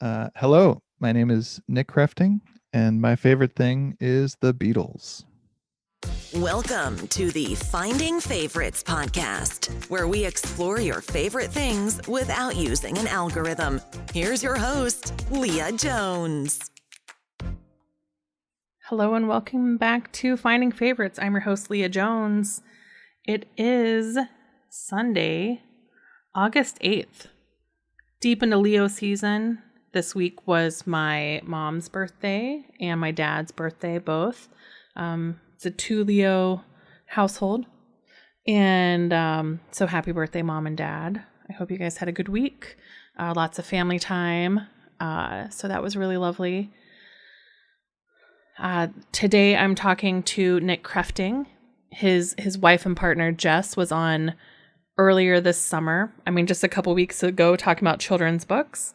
Hello, my name is Nick Krefting, and my favorite thing is the Beatles. Welcome to the Finding Favorites podcast, where we explore your favorite things without using an algorithm. Here's your host, Leah Jones. Hello and welcome back to Finding Favorites. I'm your host, Leah Jones. It is Sunday, August 8th. Deep into Leo season. This week was my mom's birthday and my dad's birthday, both. It's a 2 Leo household. And so happy birthday, Mom and Dad. I hope you guys had a good week. Lots of family time. So that was really lovely. Today I'm talking to Nick Krefting. His wife and partner, Jess, was on earlier this summer. Just a couple weeks ago, talking about children's books.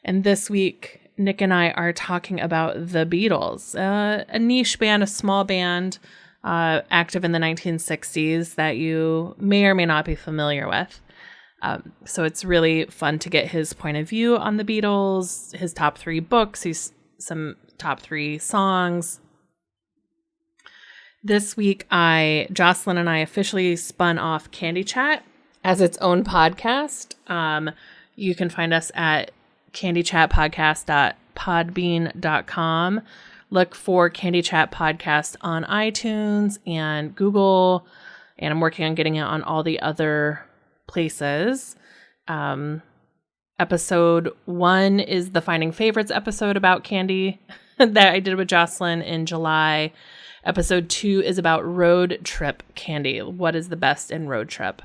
And this week, Nick and I are talking about the Beatles, a niche band, a small band, active in the 1960s that you may or may not be familiar with. So it's really fun to get his point of view on the Beatles, his top 3 books, some top 3 songs. This week, Jocelyn and I officially spun off Candy Chat as its own podcast. You can find us at candychatpodcast.podbean.com. Look for Candy Chat Podcast on iTunes and Google, and I'm working on getting it on all the other places. Episode 1 is the Finding Favorites episode about candy that I did with Jocelyn in July. Episode 2 is about road trip candy. What is the best in road trip?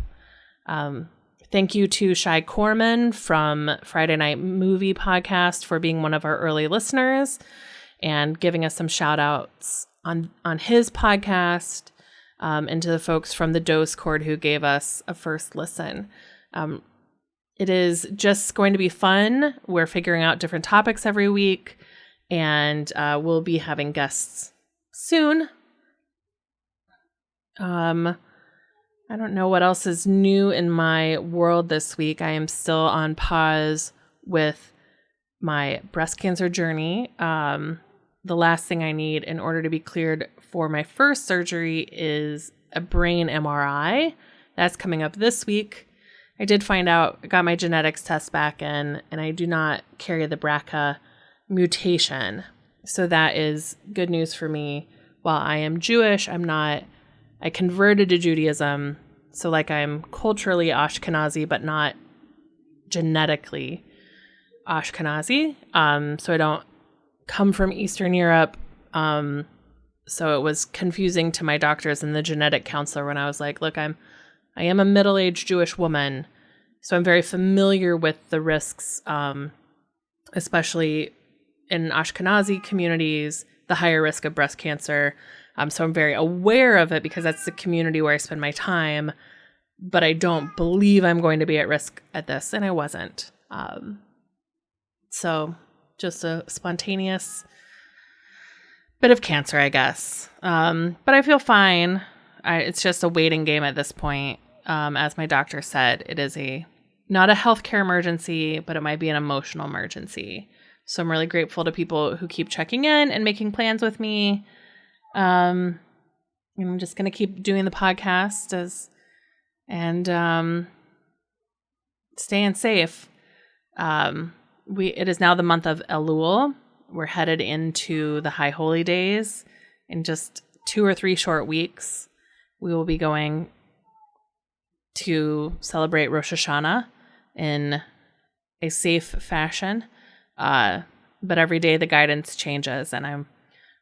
Thank you to Shai Corman from Friday Night Movie Podcast for being one of our early listeners and giving us some shout outs on his podcast, and to the folks from the Dose Chord who gave us a first listen. It is just going to be fun. We're figuring out different topics every week, and we'll be having guests soon. I don't know what else is new in my world this week. I am still on pause with my breast cancer journey. The last thing I need in order to be cleared for my first surgery is a brain MRI. That's coming up this week. I did find out, I got my genetics test back in, and I do not carry the BRCA mutation. So that is good news for me. While I am Jewish, I converted to Judaism, so I'm culturally Ashkenazi, but not genetically Ashkenazi. So I don't come from Eastern Europe. So it was confusing to my doctors and the genetic counselor when I was like, look, I am a middle-aged Jewish woman, so I'm very familiar with the risks, especially in Ashkenazi communities, the higher risk of breast cancer. So I'm very aware of it because that's the community where I spend my time, but I don't believe I'm going to be at risk at this, and I wasn't. So just a spontaneous bit of cancer, I guess. But I feel fine. It's just a waiting game at this point. As my doctor said, it is not a healthcare emergency, but it might be an emotional emergency. So I'm really grateful to people who keep checking in and making plans with me. I'm just going to keep doing the podcast and staying safe. It is now the month of Elul. We're headed into the High Holy Days. In just 2 or 3 short weeks, we will be going to celebrate Rosh Hashanah in a safe fashion. But every day the guidance changes, and I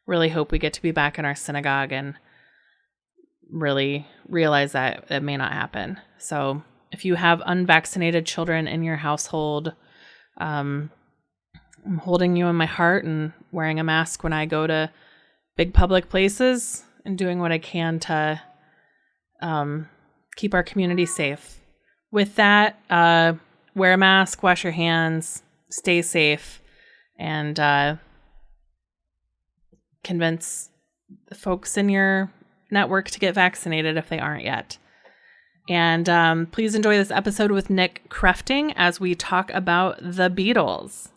really hope we get to be back in our synagogue and really realize that it may not happen. So if you have unvaccinated children in your household, I'm holding you in my heart and wearing a mask when I go to big public places and doing what I can to keep our community safe. With that, wear a mask, wash your hands, stay safe, and convince the folks in your network to get vaccinated if they aren't yet. And please enjoy this episode with Nick Krefting as we talk about the Beatles.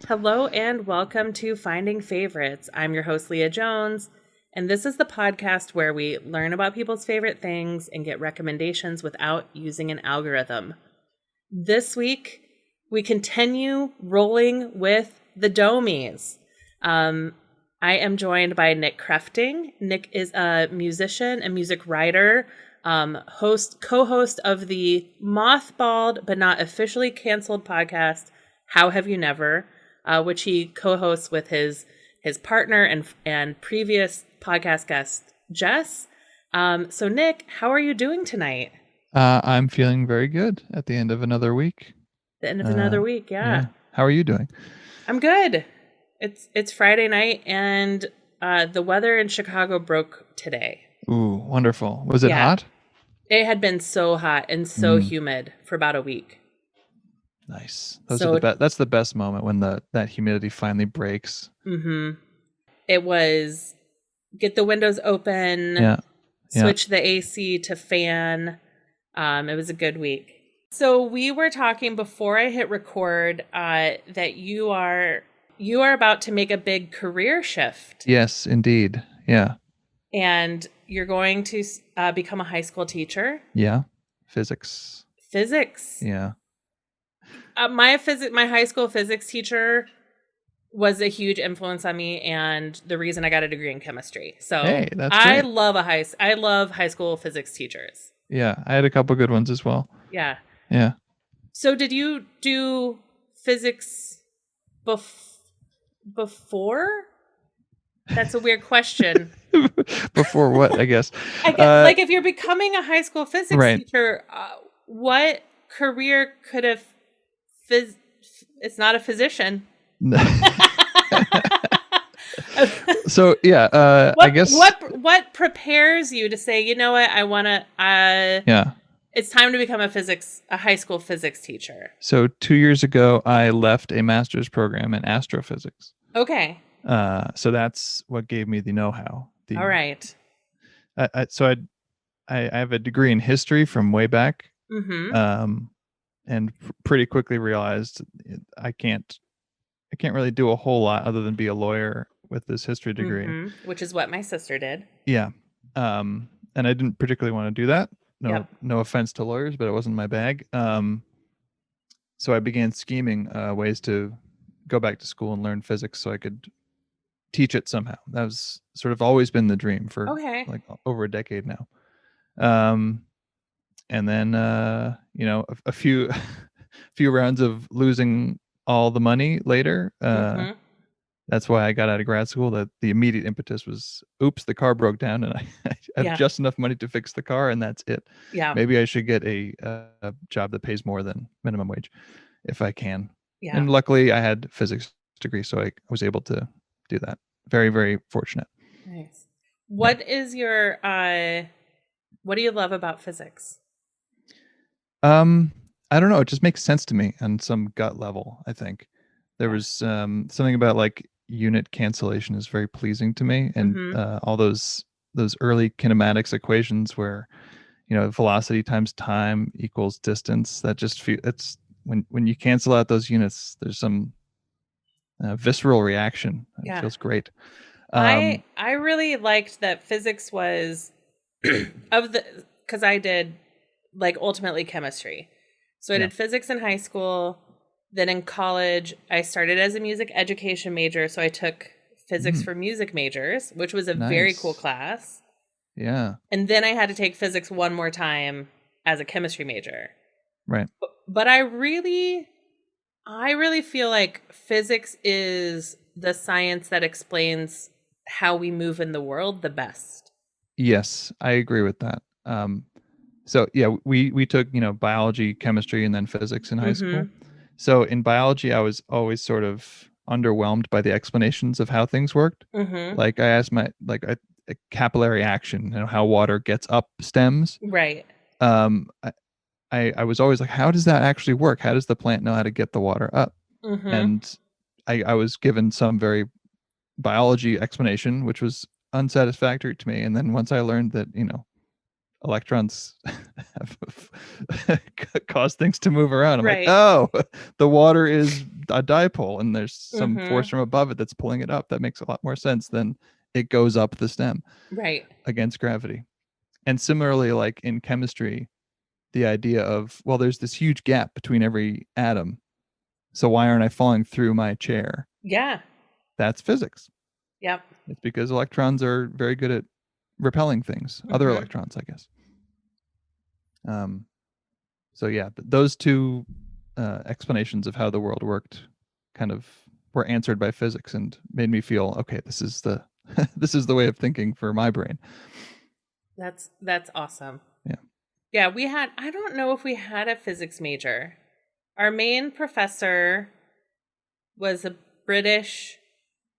Hello and welcome to Finding Favorites. I'm your host, Leah Jones, and this is the podcast where we learn about people's favorite things and get recommendations without using an algorithm. This week, we continue rolling with the Domies. I am joined by Nick Krefting. Nick is a musician and music writer, co-host of the mothballed but not officially canceled podcast, How Have You Never, which he co-hosts with his partner and previous podcast guest, Jess. So Nick, how are you doing tonight? I'm feeling very good at the end of another week. The end of another week, yeah. How are you doing? I'm good. It's Friday night, and the weather in Chicago broke today. Ooh, wonderful. Was it hot? It had been so hot and so humid for about a week. Nice. Those are the best. That's the best moment when that humidity finally breaks. Mm-hmm. It was get the windows open, switch the AC to fan. It was a good week. So we were talking before I hit record that you are about to make a big career shift. Yes, indeed. Yeah. And you're going to become a high school teacher. Yeah. Physics. Yeah. My high school physics teacher was a huge influence on me and the reason I got a degree in chemistry. So hey, that's I great. I love high school physics teachers. Yeah, I had a couple good ones as well. Yeah. Yeah. So did you do physics before? That's a weird question. Before what, I guess? I guess like if you're becoming a high school physics teacher, what career could have it's not a physician. So yeah, I guess what prepares you to say, you know what, I want to it's time to become a high school physics teacher. So 2 years ago I left a master's program in astrophysics. Okay. So that's what gave me the know-how. All right. I have a degree in history from way back. Mm-hmm. And pretty quickly realized I can't really do a whole lot other than be a lawyer with this history degree. Mm-hmm. Which is what my sister did. Yeah. And I didn't particularly want to do that. No offense to lawyers, but it wasn't my bag. So I began scheming ways to go back to school and learn physics so I could teach it somehow. That was sort of always been the dream for like over a decade now. And then, a few rounds of losing all the money later. That's why I got out of grad school. That the immediate impetus was, oops, the car broke down, and I have just enough money to fix the car, and that's it. Yeah. Maybe I should get a job that pays more than minimum wage, if I can. Yeah. And luckily, I had physics degree, so I was able to do that. Very, very fortunate. Nice. What is your what do you love about physics? I don't know. It just makes sense to me on some gut level. I think there was something about like unit cancellation is very pleasing to me, and all those early kinematics equations where velocity times time equals distance. That just it's when you cancel out those units, there's some visceral reaction. It feels great. I really liked that physics was because I did like ultimately chemistry. So I did physics in high school. Then in college, I started as a music education major. So I took physics for music majors, which was a very cool class. Yeah. And then I had to take physics one more time as a chemistry major. Right. But I really feel like physics is the science that explains how we move in the world the best. Yes, I agree with that. So yeah, we took, biology, chemistry, and then physics in high school. So in biology, I was always sort of underwhelmed by the explanations of how things worked. Like I asked a capillary action, how water gets up stems. Right. I was always like, how does that actually work? How does the plant know how to get the water up? And I was given some very biology explanation, which was unsatisfactory to me. And then once I learned that, electrons cause things to move around. I'm like, Right. oh, the water is a dipole and there's some force Mm-hmm. from above it that's pulling it up. That makes a lot more sense than it goes up the stem Right. against gravity. And similarly, like in chemistry, the idea of, well, there's this huge gap between every atom. So why aren't I falling through my chair? Yeah. That's physics. Yep. It's because electrons are very good at repelling things, other Mm-hmm. electrons, I guess. Um, so yeah, those two explanations of how the world worked kind of were answered by physics and made me feel, okay, this is the this is the way of thinking for my brain. That's awesome. Yeah. Yeah, I don't know if we had a physics major. Our main professor was a British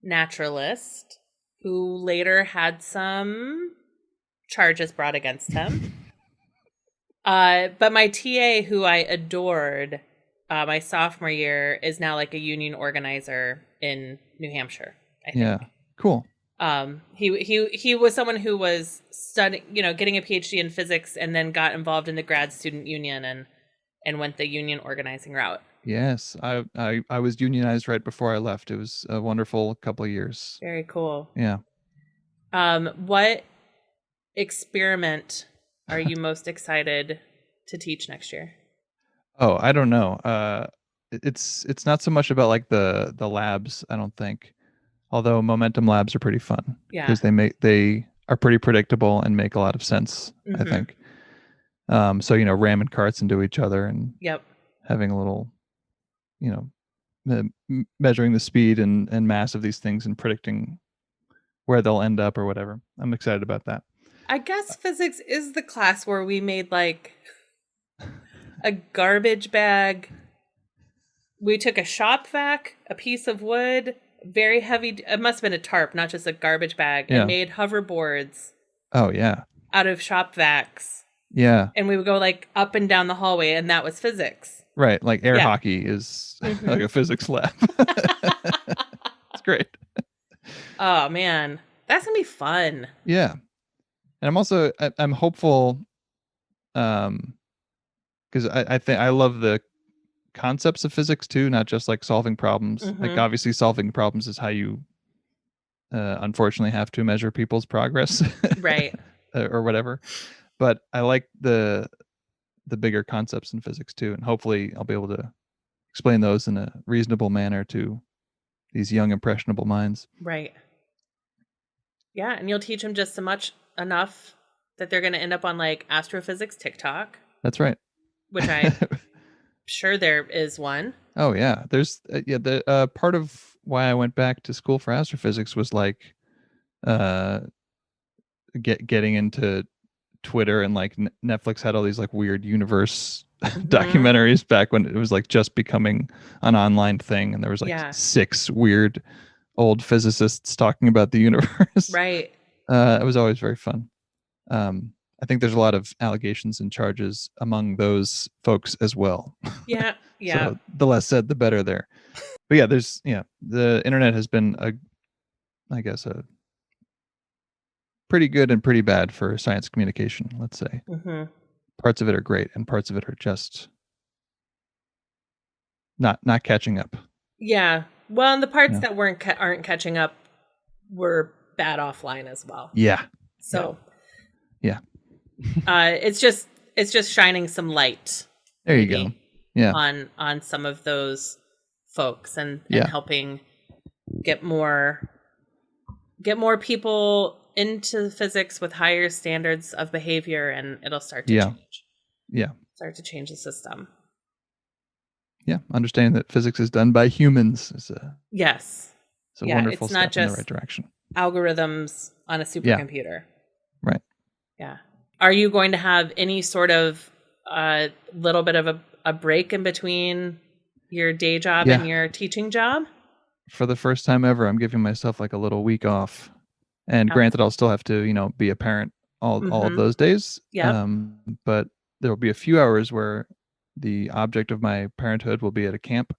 naturalist who later had some charges brought against him. But my TA, who I adored, my sophomore year, is now like a union organizer in New Hampshire, I think. Yeah. Cool. He was someone who was studying, getting a PhD in physics, and then got involved in the grad student union and went the union organizing route. Yes, I was unionized right before I left. It was a wonderful couple of years. Very cool. Yeah. What experiment are you most excited to teach next year? Oh, I don't know. It's not so much about like the labs, I don't think. Although momentum labs are pretty fun Yeah. because they are pretty predictable and make a lot of sense, I Mm-hmm. think. So ramming carts into each other and Yep. having a little, you know, measuring the speed and mass of these things and predicting where they'll end up or whatever. I'm excited about that. I guess physics is the class where we made like a garbage bag. We took a shop vac, a piece of wood, very heavy. It must have been a tarp, not just a garbage bag, Yeah. and made hoverboards Oh yeah. out of shop vacs. Yeah. And we would go like up and down the hallway, and that was physics. Right. Like air Yeah. hockey is like a physics lab. It's great. Oh man, that's gonna be fun. Yeah. And I'm hopeful because I think I love the concepts of physics too, not just like solving problems. Like obviously solving problems is how you unfortunately have to measure people's progress. Right. Or whatever. But I like the bigger concepts in physics too, and hopefully I'll be able to explain those in a reasonable manner to these young impressionable minds. Right. Yeah, and you'll teach them just enough that they're going to end up on like astrophysics TikTok. That's right. Which I'm sure there is one. Oh yeah, there's the part of why I went back to school for astrophysics was like getting into Twitter, and like Netflix had all these like weird universe documentaries back when it was like just becoming an online thing, and there was like 6 weird old physicists talking about the universe. Right. It was always very fun. I think there's a lot of allegations and charges among those folks as well. Yeah. Yeah. So the less said, the better there. But yeah, the internet has been I guess a pretty good and pretty bad for science communication, let's say. Parts of it are great and parts of it are just not catching up. Yeah. Well, and the parts that aren't catching up were bad offline as well. Yeah. So yeah. It's just shining some light. There you go. Yeah. On some of those folks and yeah. helping get more people into physics with higher standards of behavior, and it'll start to change. Yeah. Start to change the system. Yeah. Understanding that physics is done by humans is a wonderful it's not step just in the right direction. Algorithms on a supercomputer. Right. Yeah. Are you going to have any sort of little bit of a break in between your day job and your teaching job? For the first time ever, I'm giving myself like a little week off. And granted, I'll still have to, be a parent all of those days. Yeah. But there will be a few hours where the object of my parenthood will be at a camp.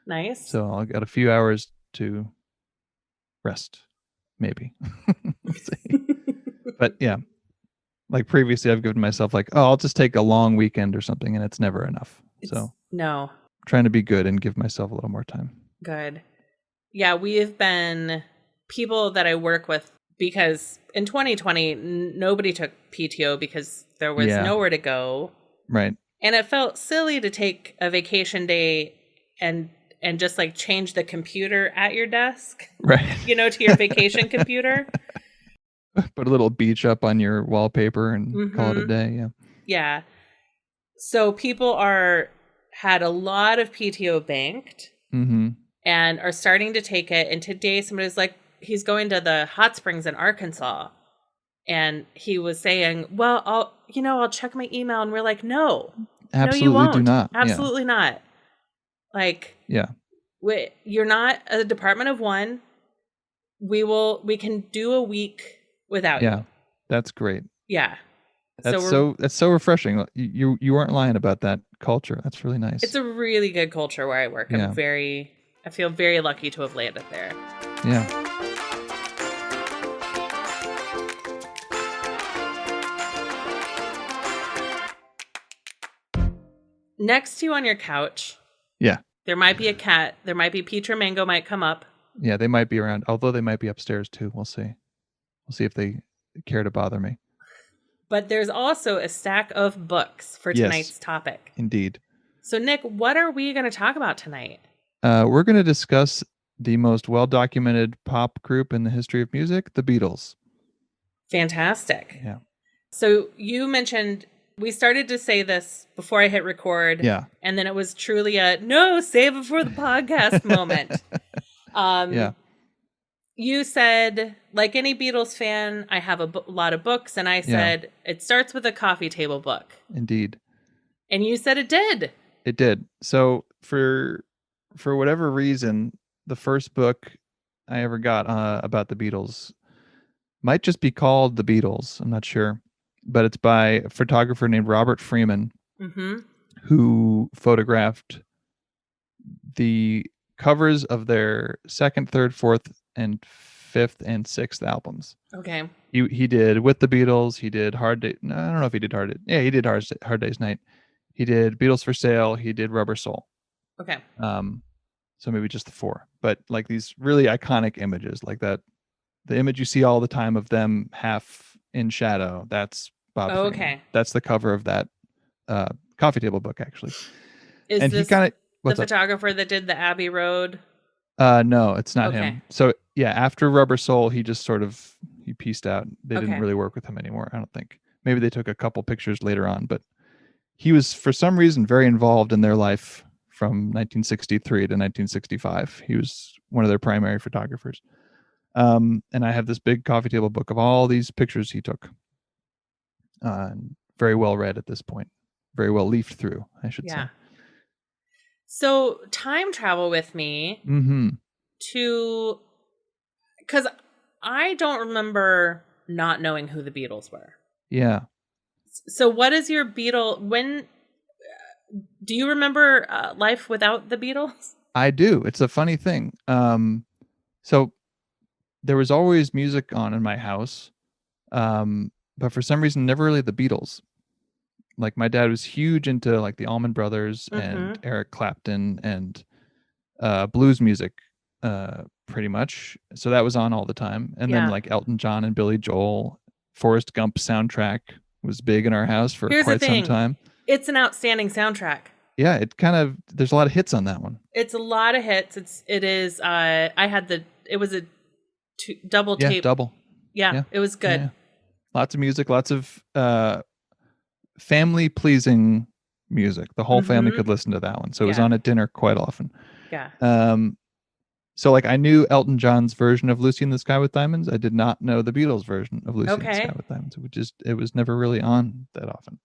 Nice. So I'll get a few hours to rest, maybe. But yeah, Like previously, I've given myself like, oh, I'll just take a long weekend or something, and it's never enough. So no. trying to be good and give myself a little more time. Good. Yeah, we have been people that I work with because in 2020, nobody took PTO because there was nowhere to go. Right. And it felt silly to take a vacation day and just like change the computer at your desk. Right. To your vacation computer. Put a little beach up on your wallpaper and call it a day. Yeah. Yeah. So people had a lot of PTO banked and are starting to take it. And today somebody's like, he's going to the hot springs in Arkansas. And he was saying, well, I'll check my email. And we're like, no, absolutely, no, you won't. Do not. Absolutely not. Like, yeah, you're not a department of one. We can do a week without you. Yeah, that's great. Yeah. That's so refreshing. You aren't lying about that culture. That's really nice. It's a really good culture where I work. Yeah. I feel very lucky to have landed there. Yeah. Next to you on your couch. Yeah. There might be a cat. There might be Peach or Mango might come up. Yeah, they might be around. Although they might be upstairs too. We'll see. We'll see if they care to bother me. But there's also a stack of books for tonight's topic. Indeed. So, Nick, what are we going to talk about tonight? We're going to discuss the most well-documented pop group in the history of music, the Beatles. Fantastic. Yeah. So you mentioned, we started to say this before I hit record. Yeah. And then it was truly a, no, save it for the podcast moment. Yeah. You said, like any Beatles fan, I have a lot of books. And I said, it starts with a coffee table book. Indeed. And you said it did. It did. So for whatever reason, the first book I ever got about the Beatles might just be called The Beatles. I'm not sure. But it's by a photographer named Robert Freeman, who photographed the covers of their second, third, fourth, and fifth and sixth albums. Okay. He did With the Beatles. He did Hard Day. No, I don't know if he did Hard Day. Yeah, he did Hard Day's Night. He did Beatles for Sale. He did Rubber Soul. Okay. So maybe just the four, but like these really iconic images, like that, the image you see all the time of them half in shadow. That's Bob. Freeman. Okay. That's the cover of that coffee table book, actually. Is and this he kind of the photographer that did the Abbey Road? No, it's not him. So yeah, after Rubber Soul, he just sort of he pieced out. They didn't really work with him anymore. I don't think. Maybe they took a couple pictures later on, but he was for some reason very involved in their life from 1963 to 1965. He was one of their primary photographers. And I have this big coffee table book of all these pictures he took. Very well read at this point. Very well leafed through, I should say. So time travel with me to, because I don't remember not knowing who the Beatles were. Yeah. So what is your do you remember life without the Beatles? I do. It's a funny thing. So there was always music on in my house, but for some reason, never really the Beatles. Like my dad was huge into like the Allman Brothers and Eric Clapton and blues music, pretty much. So that was on all the time. And then like Elton John and Billy Joel, Forrest Gump soundtrack was big in our house for quite some time. It's an outstanding soundtrack. Yeah, there's a lot of hits on that one. It's a lot of hits. It was a double tape. Yeah, double. Yeah, it was good. Yeah. Lots of music, lots of family pleasing music. The whole family could listen to that one. So it was on at dinner quite often. Yeah. So like I knew Elton John's version of Lucy in the Sky with Diamonds. I did not know the Beatles version of Lucy in the Sky with Diamonds, it was never really on that often.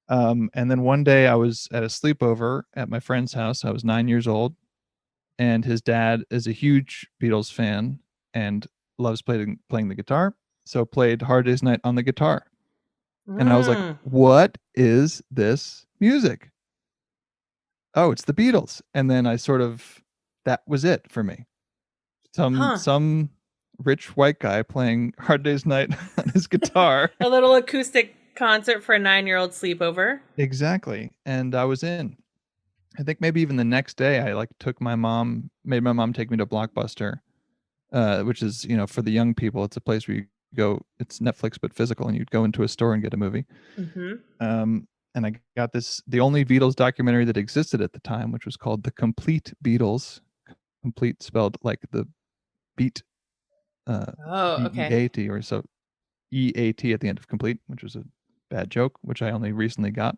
And then one day I was at a sleepover at my friend's house. I was 9 years old, and his dad is a huge Beatles fan and loves playing the guitar. So played Hard Day's Night on the guitar. And I was like, what is this music? Oh, it's the Beatles. And then that was it for me. Some rich white guy playing Hard Day's Night on his guitar. A little acoustic concert for a 9-year-old sleepover. Exactly. And I was in. I think maybe even the next day I like made my mom take me to Blockbuster, which is, for the young people, it's a place where you go, it's Netflix but physical, and you'd go into a store and get a movie. Mm-hmm. And I got the only Beatles documentary that existed at the time, which was called The Complete Beatles. Complete spelled like the beat, Okay. BEAT, or so EAT at the end of complete, which was a bad joke, which I only recently got.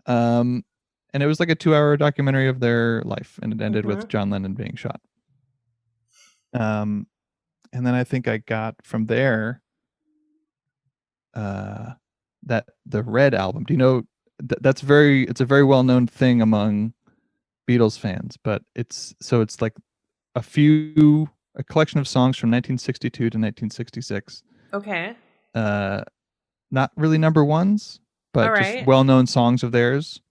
And it was like a 2-hour documentary of their life, and it ended with John Lennon being shot. And then I think I got from there that the Red album. Do you know it's a very well known thing among Beatles fans, but it's like a collection of songs from 1962 to 1966. Okay. Not really number ones, but just well known songs of theirs.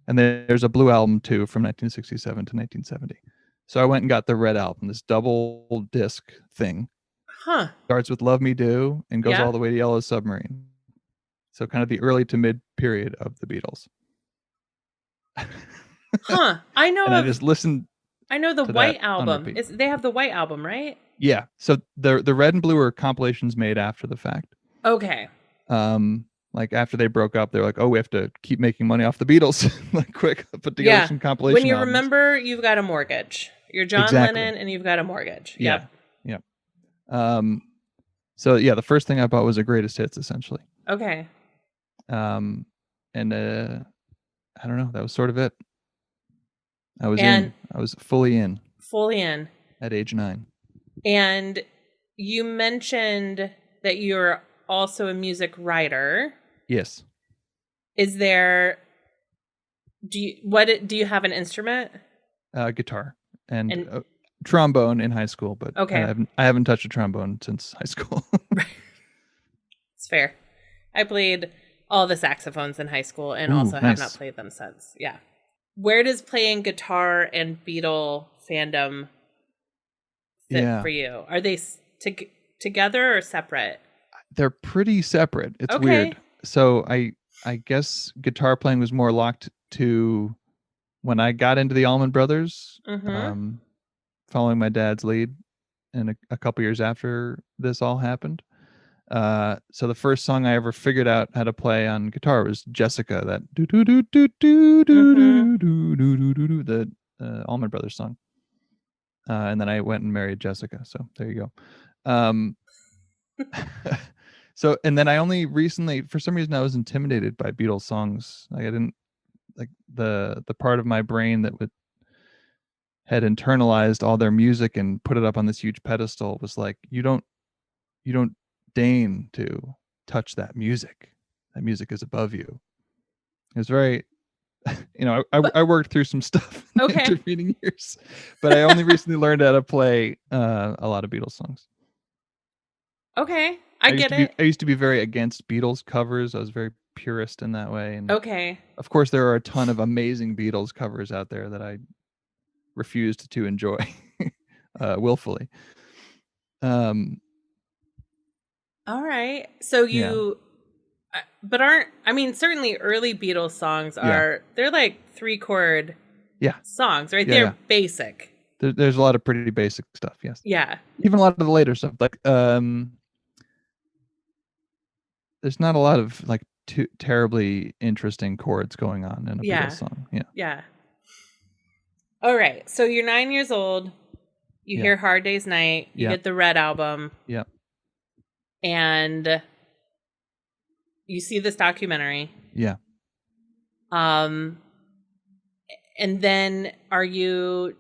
And there's a Blue album too from 1967 to 1970. So I went and got the Red album, this double disc thing. Huh. Starts with Love Me Do and goes all the way to Yellow Submarine. So kind of the early to mid period of the Beatles. Huh. I know. I just listened. I know the White album. They have the White album, right? Yeah. So the Red and Blue are compilations made after the fact. Okay. Like after they broke up, they're like, oh, we have to keep making money off the Beatles. Like quick, put together some compilation When you albums. Remember, You've Got a Mortgage. You're John Lennon and You've Got a Mortgage. Yeah. Yep. So yeah, the first thing I bought was a greatest hits, essentially. Okay. And I don't know, that was sort of it. I was fully in at age 9. And you mentioned that you're also a music writer. Yes. Is there? Do you have an instrument? Guitar and trombone in high school, but I haven't touched a trombone since high school. It's fair. I played all the saxophones in high school and also have not played them since. Yeah. Where does playing guitar and Beatle fandom fit for you? Are they together or separate? They're pretty separate. It's weird. So I guess guitar playing was more locked to when I got into the Allman Brothers, following my dad's lead, and a couple years after this all happened. So the first song I ever figured out how to play on guitar was Jessica, that do do do do do do do do do do do, the Allman Brothers song. And then I went and married Jessica. So there you go. So, and then I only recently, for some reason, I was intimidated by Beatles songs. Like I didn't like the part of my brain that had internalized all their music and put it up on this huge pedestal was like, you don't deign to touch that music. That music is above you. It was very, I worked through some stuff in the intervening years, but I only recently learned how to play a lot of Beatles songs. Okay, I get it. I used to be very against Beatles covers. I was very purist in that way. And of course, there are a ton of amazing Beatles covers out there that I refused to enjoy willfully. All right. So but certainly early Beatles songs they're like 3-chord songs, right? They're basic. There's a lot of pretty basic stuff. Yes. Yeah. Even a lot of the later stuff, like there's not a lot of like terribly interesting chords going on in a Beatles song. Yeah. Yeah. All right. So you're 9 years old. You hear Hard Day's Night. You get the Red album. Yeah. And you see this documentary. Yeah. And then are you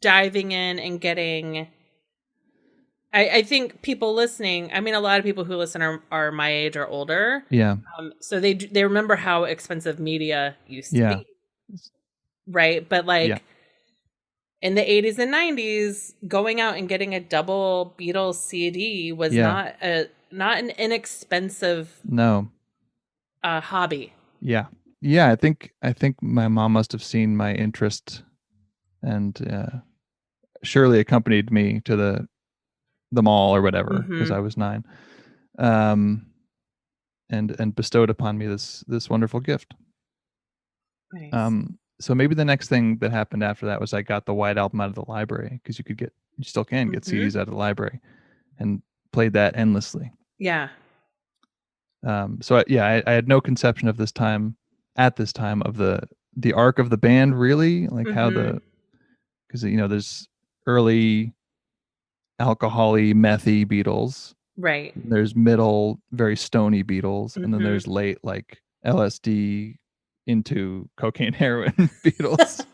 diving in and getting... I think people listening, a lot of people who listen are my age or older. Yeah. So they remember how expensive media used to be. Right? But in the 80s and 90s, going out and getting a double Beatles CD was not an inexpensive hobby. Yeah. Yeah, I think my mom must have seen my interest and surely accompanied me to the them all or whatever because Mm-hmm. I was 9, um, and bestowed upon me this wonderful gift. Nice. So maybe the next thing that happened after that was I got the White Album out of the library because you still can get Mm-hmm. CDs out of the library, and played that endlessly. Yeah. So I had no conception of this time at this time of the arc of the band, really, like how Mm-hmm. because there's early alcohol-y, methy Beatles. Right. There's middle, very stony Beatles, and then Mm-hmm. there's late, like LSD into cocaine, heroin Beatles.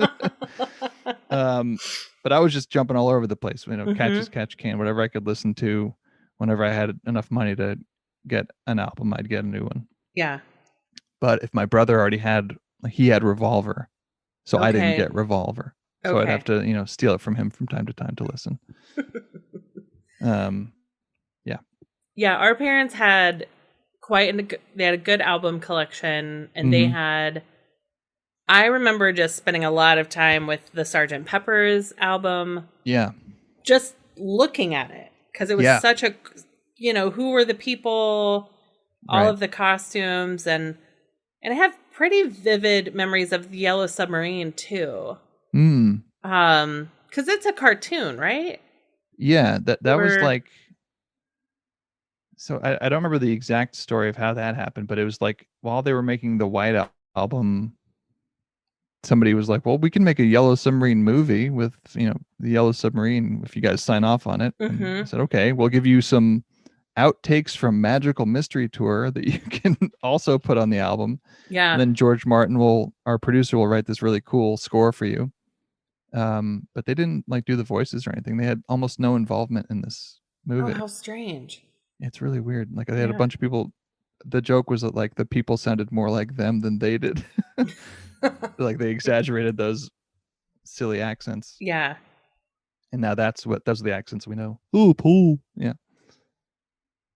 But I was just jumping all over the place. Catch Mm-hmm. as catch can, whatever I could listen to. Whenever I had enough money to get an album, I'd get a new one. Yeah. But if my brother already had, like, he had Revolver, so I didn't Okay. get Revolver. So I'd Okay. have to, steal it from him from time to time to listen. Um, yeah. Yeah, our parents had they had a good album collection, and they Mm-hmm. had, I remember just spending a lot of time with the Sgt. Pepper's album, Yeah. just looking at it, because it was Yeah. such a, who were the people, all Right. of the costumes, and I have pretty vivid memories of the Yellow Submarine too. Mm. Because it's a cartoon, right? Yeah. They That was were, like, so I don't remember the exact story of how that happened, but it was like while they were making the Album, somebody was like, "Well, we can make a Yellow Submarine movie with, the Yellow Submarine if you guys sign off on it." And I mm-hmm. said, "Okay, we'll give you some outtakes from Magical Mystery Tour that you can also put on the album. And Yeah. then George Martin our producer will write this really cool score for you." But they didn't like do the voices or anything. They had almost no involvement in this Oh, movie. how strange. It's really weird. Like they had a Yeah. bunch of people. The joke was that like the people sounded more like them than they did. Like they exaggerated those silly accents. Yeah. And now those are the accents we know. Ooh, Paul. Yeah.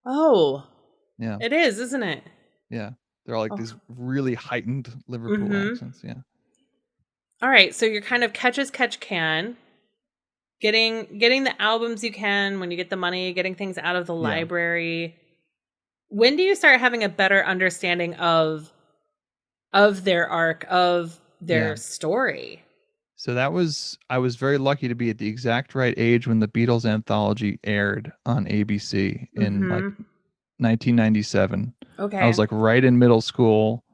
Oh, Yeah. it is, isn't it? Yeah. They're all like Oh. these really heightened Liverpool Mm-hmm. accents. Yeah. All right, so you're kind of catch as catch can, getting the albums you can when you get the money, getting things out of the Yeah. library. When do you start having a better understanding of their arc, of Yeah. their story? So I was very lucky to be at the exact right age when the Beatles anthology aired on ABC in like Mm-hmm. 1997. I was Okay. like right in middle school,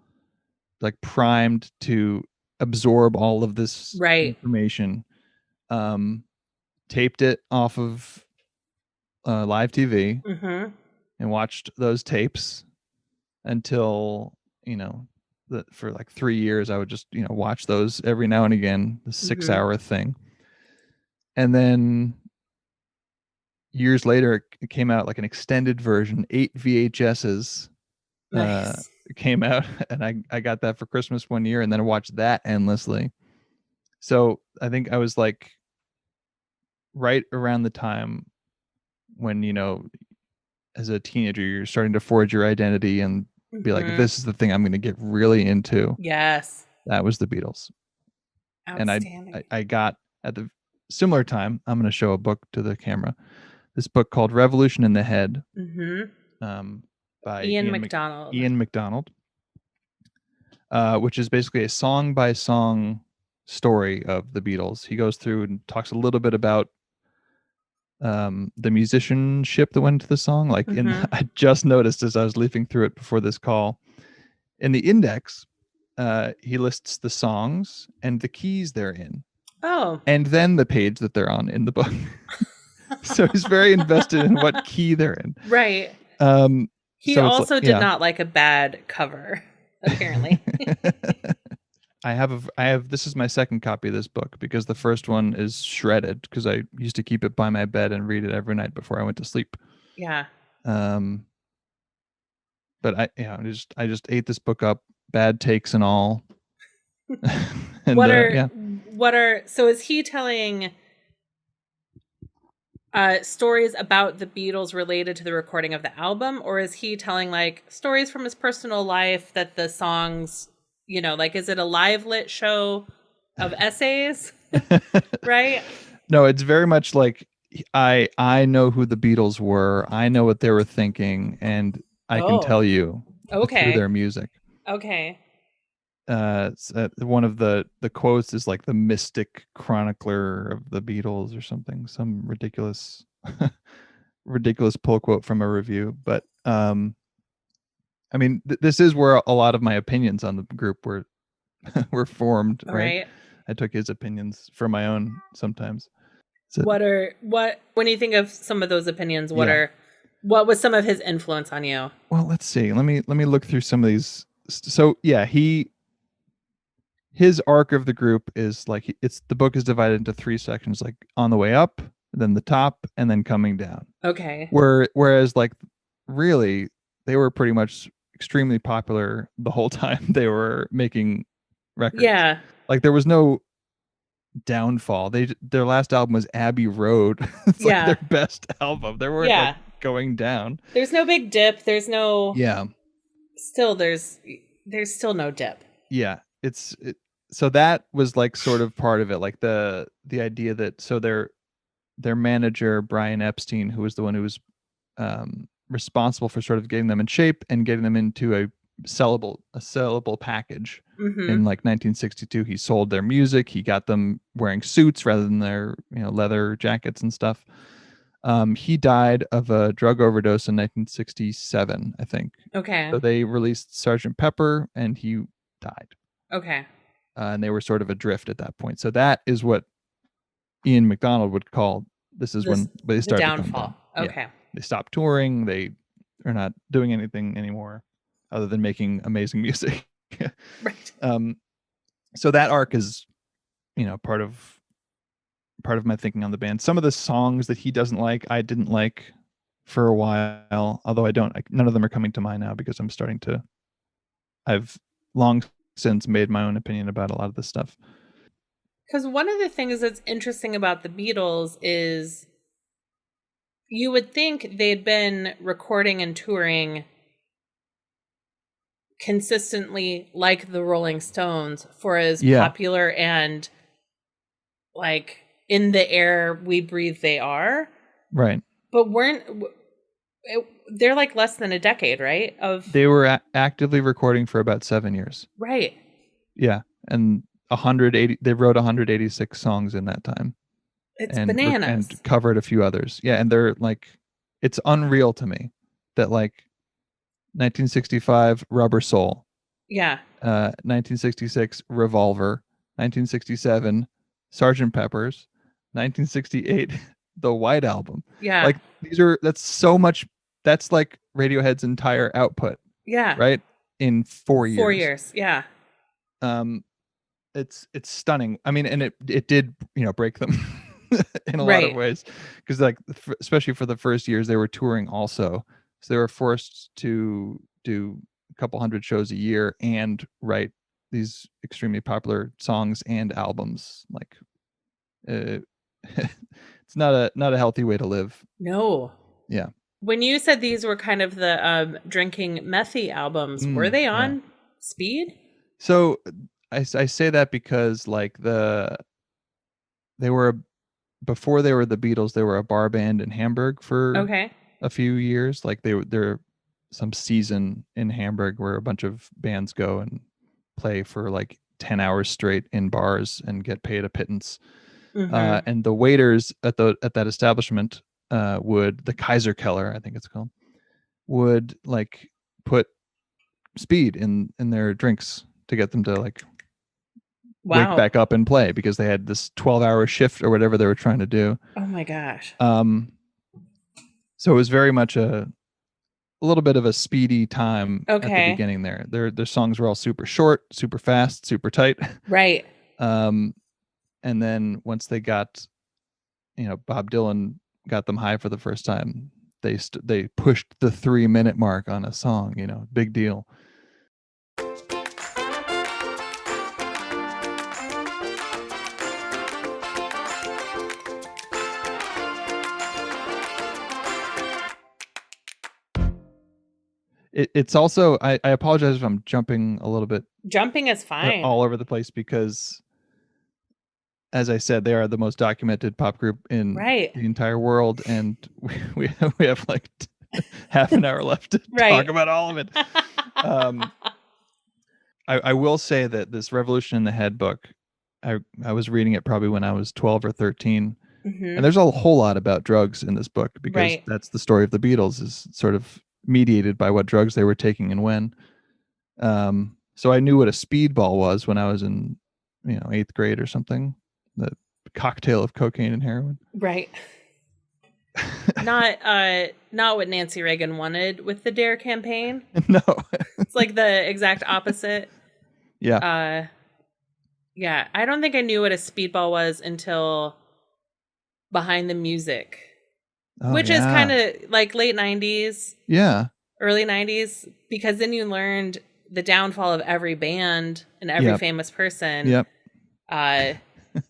like primed to absorb all of this Right. information. Um, Taped it off of live TV Mm-hmm. and watched those tapes until, for like 3 years, I would just, watch those every now and again, the six Mm-hmm. hour thing. And then years later, it came out like an extended version, 8 VHSs uh, Nice. came out, and I got that for Christmas one year, and then I watched that endlessly. So I think I was like right around the time when, as a teenager, you're starting to forge your identity and be like, Mm-hmm. this is the thing I'm going to get really into. Yes. That was the Beatles. And Outstanding. I got at the similar time, I'm going to show a book to the camera. This book called Revolution in the Head, Mm-hmm. by Ian McDonald. Ian McDonald, which is basically a song by song story of the Beatles. He goes through and talks a little bit about the musicianship that went into the song. Like Mm-hmm. I just noticed as I was leafing through it before this call, in the index, he lists the songs and the keys they're in, Oh. and then the page that they're on in the book. So he's very invested in what key they're in. Right. He So it's like, also did yeah. not like a bad cover, apparently. I have this is my second copy of this book because the first one is shredded because I used to keep it by my bed and read it every night before I went to sleep. Yeah. But I just ate this book up, bad takes and all. And what are so is he telling stories about the Beatles related to the recording of the album, or is he telling like stories from his personal life that the songs, like, is it a live lit show of essays? Right? No, it's very much like I know who the Beatles were. I know what they were thinking, and I can Oh, tell you through okay. their music. Okay. One of the quotes is like the mystic chronicler of the Beatles or something, some ridiculous ridiculous pull quote from a review. But I mean, this is where a lot of my opinions on the group were formed, All right? right. I took his opinions for my own sometimes. So What when you think of some of those opinions, yeah. what was some of his influence on you? Well, let's see. Let me look through some of these. So yeah, his arc of the group is like it's the book is divided into three sections, like on the way up, then the top, and then coming down. Okay. Whereas like really they were pretty much extremely popular the whole time they were making records. Yeah. Like there was no downfall. Their last album was Abbey Road. It's like Yeah. their best album. They weren't like Yeah. going down. There's no big dip. There's no Yeah. still there's still no dip. Yeah. So that was like sort of part of it, like the idea that so their manager Brian Epstein, who was the one who was responsible for sort of getting them in shape and getting them into a sellable package. In Mhm. like 1962, he sold their music. He got them wearing suits rather than their leather jackets and stuff. He died of a drug overdose in 1967, I think. Okay. So they released Sergeant Pepper, and he died. Okay. And they were sort of adrift at that point. So that is what Ian McDonald would call this is This when they the start to come down. downfall. Yeah. Okay. They stop touring. They are not doing anything anymore other than making amazing music. Right. So that arc is, part of my thinking on the band. Some of the songs that he doesn't like, I didn't like for a while, although none of them are coming to mind now because I've long since made my own opinion about a lot of this stuff. Because one of the things that's interesting about the Beatles is you would think they'd been recording and touring consistently like the Rolling Stones for as Yeah, popular and like in the air we breathe they are, right. but they're like less than a decade, right? Of They were actively recording for about 7 years. right. Yeah, and 180. They wrote 186 songs in that time, It's and bananas. covered a few others. Yeah, and they're like, it's unreal to me that like 1965 Rubber Soul, Yeah. 1966 Revolver, 1967 Sergeant Pepper's, 1968 the White Album. Yeah. Like that's so much. That's like Radiohead's entire output, Yeah. right? In 4 4 years. years. Yeah. Um, it's stunning. I mean, and it did break them in a lot of Right. ways because like especially for the first years they were touring also, so they were forced to do a couple hundred shows a year and write these extremely popular songs and albums. Like, uh, it's not a healthy way to live. No. Yeah. When you said these were kind of the drinking methy albums, were they Yeah. on speed? So I say that because like they were before they were the Beatles, they were a bar band in Hamburg for Okay. a few years. Like they're some season in Hamburg where a bunch of bands go and play for like 10 hours straight in bars and get paid a pittance. Mm-hmm. And the waiters at that establishment would the Kaiser Keller, I think it's called, would like put speed in their drinks to get them to like wake Wow. back up and play because they had this 12-hour shift or whatever they were trying to do. Oh my gosh. So it was very much a little bit of a speedy time at the Okay. beginning there. Their songs were all super short, super fast, super tight. Right. Um, and then once they got, Bob Dylan got them high for the first time, they pushed the 3-minute mark on a song. Big deal. It's also I apologize if I'm jumping a little bit Jumping is fine. all over the place because as I said, they are the most documented pop group in Right. the entire world, and we have like half an hour left to Right. talk about all of it. I will say that this Revolution in the Head book, I was reading it probably when I was 12 or 13, and there's a whole lot about drugs in this book because Right. that's the story of the Beatles, is sort of mediated by what drugs they were taking and when. So I knew what a speedball was when I was in, 8th grade or something. The cocktail of cocaine and heroin. Right. Not what Nancy Reagan wanted with the DARE campaign. No. It's like the exact opposite. Yeah. Yeah, I don't think I knew what a speedball was until Behind the Music, Oh, which is yeah. kind of like late 90s, Yeah. early 90s, because then you learned the downfall of every band and every Yep. famous person. Yep.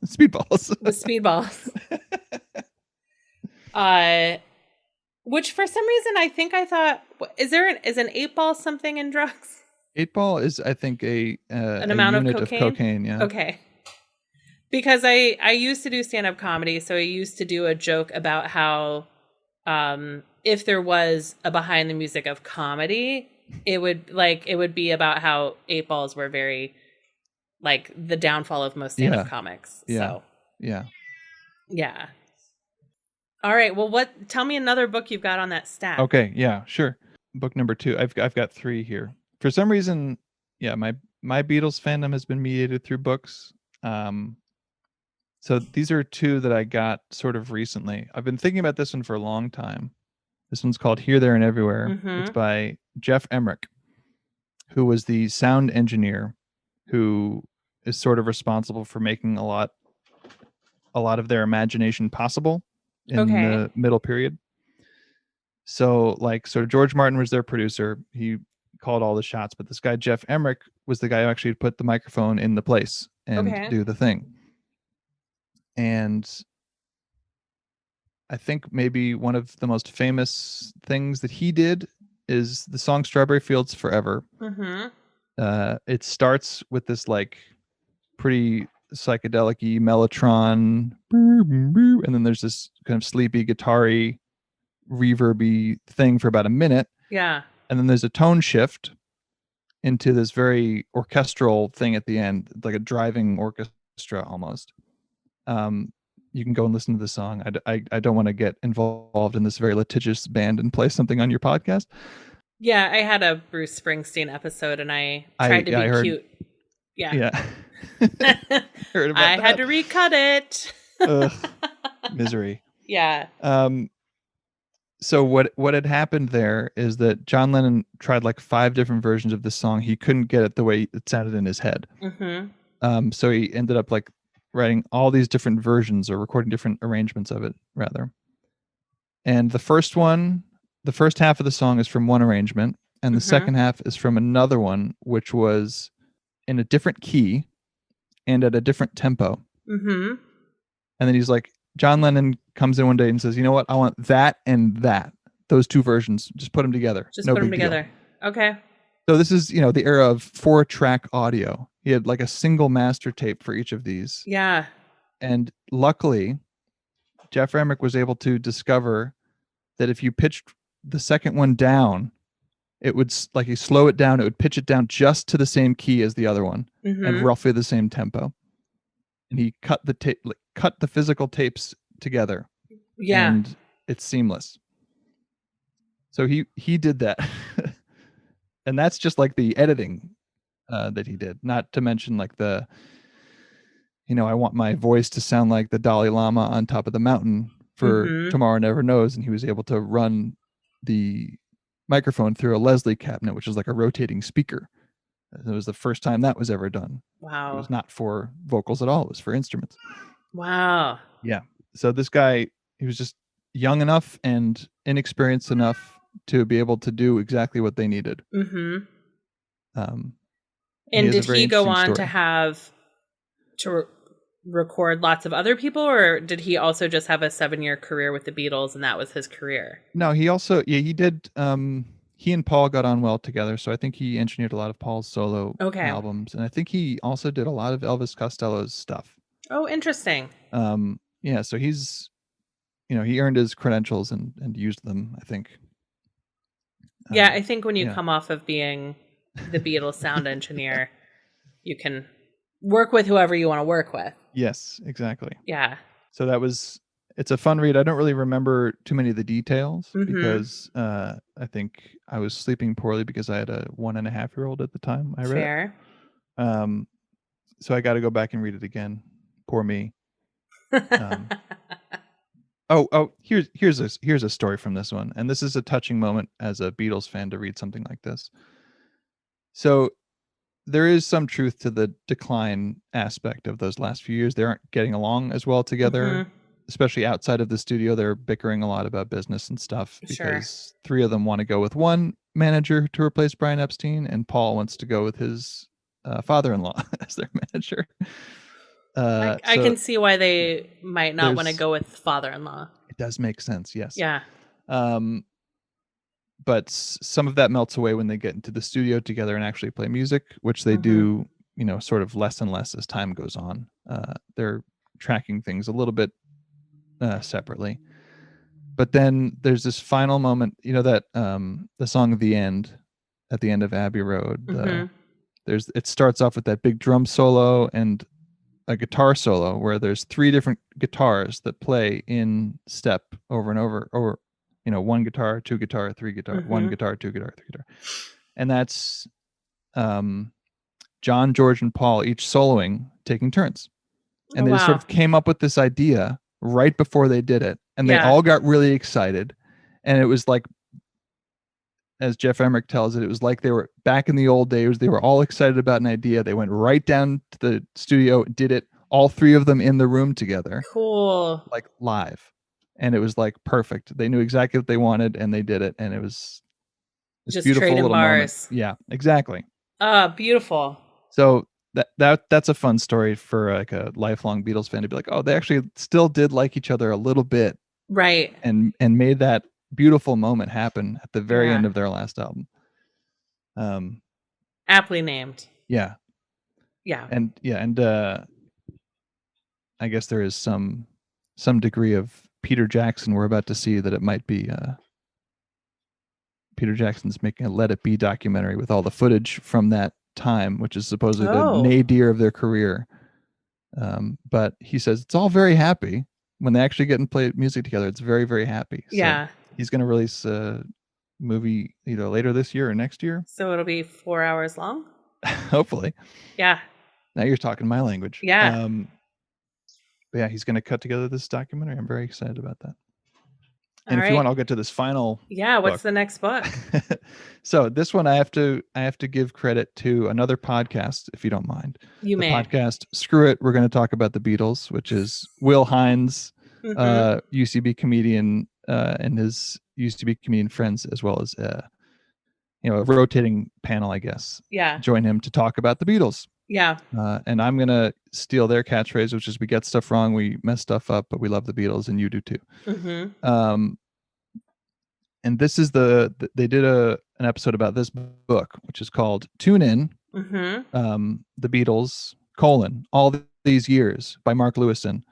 Speedballs. With speedballs. Which for some reason I thought, is an 8-ball something in drugs? 8-ball is, I think, An a amount of unit cocaine? of cocaine. Yeah. Okay. Because I used to do stand-up comedy, so I used to do a joke about how if there was a Behind the Music of comedy, it would be about how 8-balls were very like the downfall of most stand-up comics. Yeah. So Yeah. yeah. All right. Well, tell me another book you've got on that stack. Okay. Yeah. Sure. Book number 2. I've got 3 here. For some reason, yeah, my Beatles fandom has been mediated through books. So these are 2 that I got sort of recently. I've been thinking about this one for a long time. This one's called Here, There, and Everywhere. It's by Jeff Emmerich, who was the sound engineer who is sort of responsible for making a lot of their imagination possible in the middle period. So George Martin was their producer. He called all the shots, but this guy Jeff Emmerich was the guy who actually put the microphone in the place and do the thing. And I think maybe one of the most famous things that he did is the song Strawberry Fields Forever. It starts with this like pretty psychedelic-y mellotron, and then there's this kind of sleepy guitar-y reverby thing for about a minute. Yeah. And then there's a tone shift into this very orchestral thing at the end, like a driving orchestra almost. You can go and listen to the song. I don't want to get involved in this very litigious band and play something on your podcast. Yeah, I had a Bruce Springsteen episode and I tried to be cute. Yeah. Heard about I that. had to recut it. Ugh, misery. Yeah. So what had happened there is that John Lennon tried like 5 different versions of this song. He couldn't get it the way it sounded in his head. So he ended up like writing all these different versions or recording different arrangements of it rather. And the first half of the song is from one arrangement, and the second half is from another one, which was in a different key and at a different tempo. And then he's like, John Lennon comes in one day and says, you know what? I want that and that. Those 2 versions. Just put them together. Just put them together. Okay. So this is, the era of 4-track audio. He had like a single master tape for each of these. Yeah. And luckily, Jeff Emmerich was able to discover that if you pitched the second one down, it would, like, you slow it down, it would pitch it down just to the same key as the other one and roughly the same tempo. And he cut the physical tapes together. Yeah. And it's seamless. So he did that. And that's just like the editing that he did, not to mention like the, I want my voice to sound like the Dalai Lama on top of the mountain for Tomorrow Never Knows. And he was able to run the microphone through a Leslie cabinet, which is like a rotating speaker. It was the first time that was ever done. Wow. It was not for vocals at all. It was for instruments. Wow. Yeah. So this guy, he was just young enough and inexperienced enough to be able to do exactly what they needed. And did he go on to record lots of other people, or did he also just have a 7-year career with the Beatles and that was his career? No, he also, he did. He and Paul got on well together, so I think he engineered a lot of Paul's solo albums, and I think he also did a lot of Elvis Costello's stuff. Oh, interesting. Yeah, so he's, he earned his credentials and used them, I think. Yeah, I think when you Yeah. come off of being the Beatles sound engineer, you can work with whoever you want to work with. Yes, exactly. Yeah. So it's a fun read. I don't really remember too many of the details Mm-hmm. because I think I was sleeping poorly because I had a 1.5-year-old at the time I read it. Fair. So I got to go back and read it again. Poor me. Um, here's a story from this one, and this is a touching moment as a Beatles fan to read something like this. So there is some truth to the decline aspect of those last few years. They aren't getting along as well together, Mm-hmm. especially outside of the studio. They're bickering a lot about business and stuff Sure. because three of them want to go with one manager to replace Brian Epstein, and Paul wants to go with his father-in-law as their manager. I So can see why yeah, they might not want to go with father-in-law. it does make sense, yes. Yeah. Um, but some of that melts away when they get into the studio together and actually play music, which they Mm-hmm. do, sort of less and less as time goes on. They're tracking things a little bit separately. But then there's this final moment, that the song "The End" at the end of Abbey Road. Mm-hmm. It starts off with that big drum solo and a guitar solo where there's three different guitars that play in step over and over, or one guitar, two guitar, three guitar, one Mm-hmm. guitar, two guitar, three guitar, and that's um, John, George, and Paul each soloing, taking turns, Oh, and they just sort wow. of came up with this idea right before they did it, and they Yeah. all got really excited, and it was like, as Jeff Emmerich tells it, it was like they were back in the old days. They were all excited about an idea. They went right down to the studio, did it, all three of them in the room together, Cool. like live. And it was like perfect. They knew exactly what they wanted and they did it. And it was this Just beautiful trading little moment. bars. Yeah, exactly. Beautiful. So that's a fun story for like a lifelong Beatles fan to be like, oh, they actually still did like each other a little bit Right. and made that beautiful moment happen at the very Yeah. end of their last album. Aptly named. Yeah. Yeah. And I guess there is some degree of Peter Jackson. We're about to see that it might be Peter Jackson's making a Let It Be documentary with all the footage from that time, which is supposedly the Oh. nadir of their career. But he says it's all very happy when they actually get and play music together. It's very, very happy. So Yeah. he's going to release a movie either later this year or next year. So it'll be 4 hours long? Hopefully. Yeah. Now you're talking my language. Yeah. But yeah, he's going to cut together this documentary. I'm very excited about that. All And if you want, right. I'll get to this final Yeah. What's book. the next book? So this one I have to give credit to another podcast, if you don't mind. You The may. podcast Screw It, we're going to talk about the Beatles, which is Will Hines, Mm-hmm. UCB comedian, and his UCB comedian friends, as well as a rotating panel, I guess. Yeah. Join him to talk about the Beatles. Yeah. And I'm gonna steal their catchphrase, which is "We get stuff wrong, we mess stuff up, but we love the Beatles, and you do too." Mm-hmm. And this is they did an episode about this book, which is called "Tune In," Mm-hmm. the Beatles: all these years by Mark Lewison.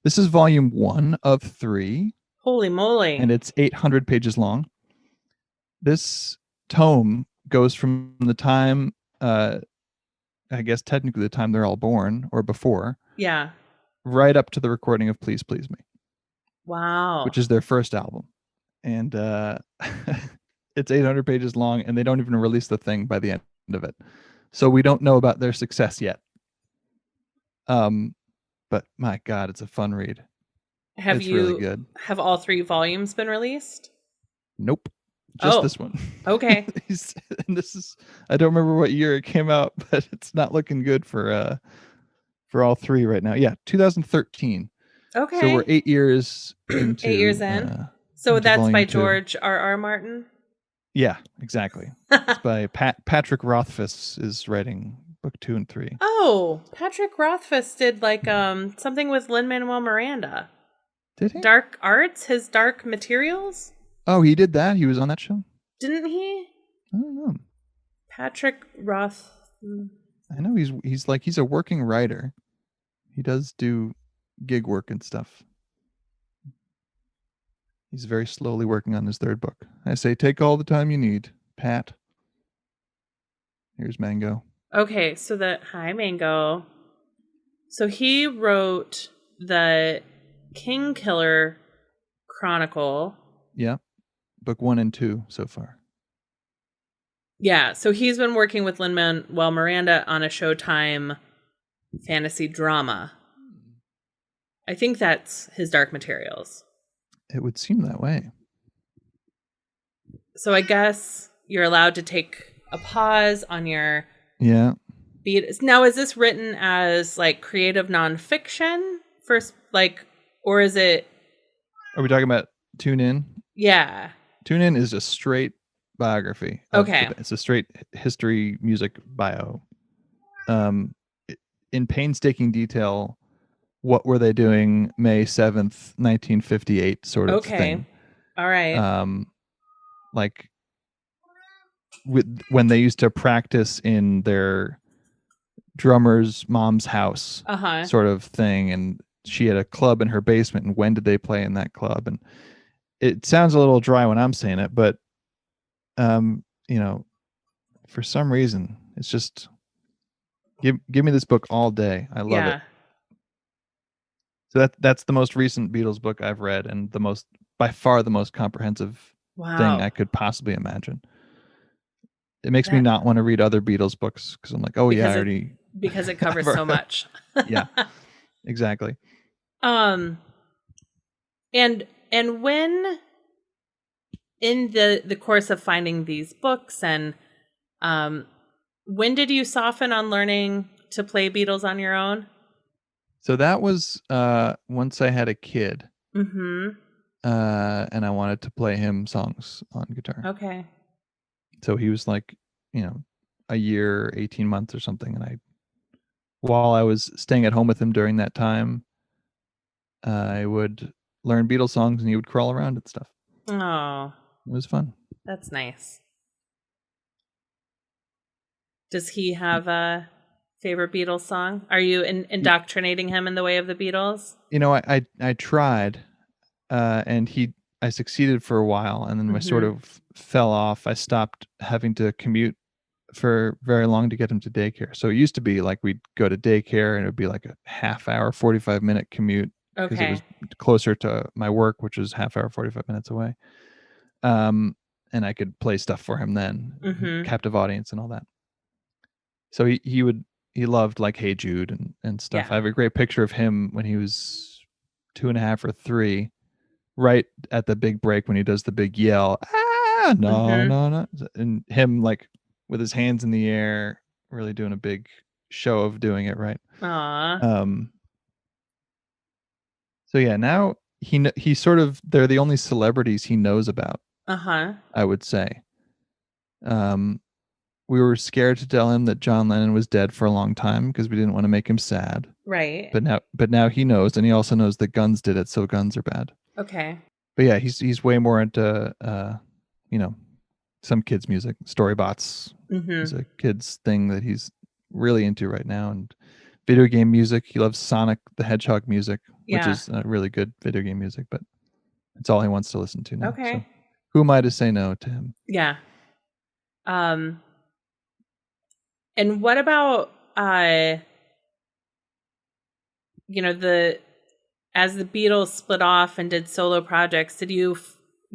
This is volume 1 of 3, Holy moly. and it's 800 pages long. This tome goes from the time, I guess technically the time they're all born or before, Yeah. right up to the recording of Please Please Me, Wow. which is their first album. And it's 800 pages long, and they don't even release the thing by the end of it. So we don't know about their success yet. But my God, it's a fun read. It's really good. Have all 3 volumes been released? Nope. Just Oh. this one. Okay. And this is, I don't remember what year it came out, but it's not looking good for all 3 right now. Yeah, 2013. Okay. So we're 8 years into 8 years in. So into that's by volume 2. George R.R. Martin? Yeah, exactly. It's by Patrick Rothfuss is writing book 2 and 3. Oh, Patrick Rothfuss did like something with Lin-Manuel Miranda. Did he? Dark Arts, his Dark Materials? Oh, he did that? He was on that show? Didn't he? I don't know. Patrick Roth. I know he's a working writer. He does do gig work and stuff. He's very slowly working on his third book. I say, take all the time you need, Pat. Here's Mango. Okay, so hi Mango. So he wrote the King Killer Chronicle. Yeah. Book 1 and 2 so far. Yeah, so he's been working with Lin-Manuel Miranda on a Showtime fantasy drama. I think that's his Dark Materials. It would seem that way. So I guess you're allowed to take a pause on your beat. Now, is this written as like creative nonfiction first, like, or is it? Are we talking about Tune In? Yeah. Tune In is a straight biography. Okay. It's a straight history music bio. In painstaking detail, what were they doing May 7th, 1958 sort of thing. All right. Like when they used to practice in their drummer's mom's house sort of thing, and she had a club in her basement, and when did they play in that club? And it sounds a little dry when I'm saying it, but for some reason it's just give me this book all day. I love it. So that's the most recent Beatles book I've read, and by far the most comprehensive thing I could possibly imagine. It makes me not want to read other Beatles books because I'm like, oh yeah, I already because it covers so much. Yeah, exactly. And when in the course of finding these books, and when did you soften on learning to play Beatles on your own? So that was once I had a kid. Mm-hmm. And I wanted to play him songs on guitar. Okay. So he was like, a year, 18 months or something. And while I was staying at home with him during that time, I would learn Beatles songs and he would crawl around and stuff. Oh. It was fun. That's nice. Does he have a favorite Beatles song? Are you indoctrinating him in the way of the Beatles? I tried, and I succeeded for a while, and then I sort of fell off. I stopped having to commute for very long to get him to daycare. So it used to be like we'd go to daycare and it would be like a half hour, 45-minute commute because it was closer to my work, which was half hour, 45 minutes away. And I could play stuff for him then, captive audience and all that. So he loved like Hey Jude and stuff. I have a great picture of him when he was 2.5 or 3, right at the big break when he does the big yell, no, and him like with his hands in the air, really doing a big show of doing it right. Aww. So yeah, now he sort of, they're the only celebrities he knows about. I would say. We were scared to tell him that John Lennon was dead for a long time because we didn't want to make him sad. Right. But now he knows, and he also knows that Guns did it, so Guns are bad. Okay. But yeah, he's way more into some kids' music. Storybots is a kids thing that he's really into right now, and video game music. He loves Sonic the Hedgehog music, which is really good video game music, but it's all he wants to listen to now. Okay. So who am I to say no to him? Yeah. And what about as the Beatles split off and did solo projects, did you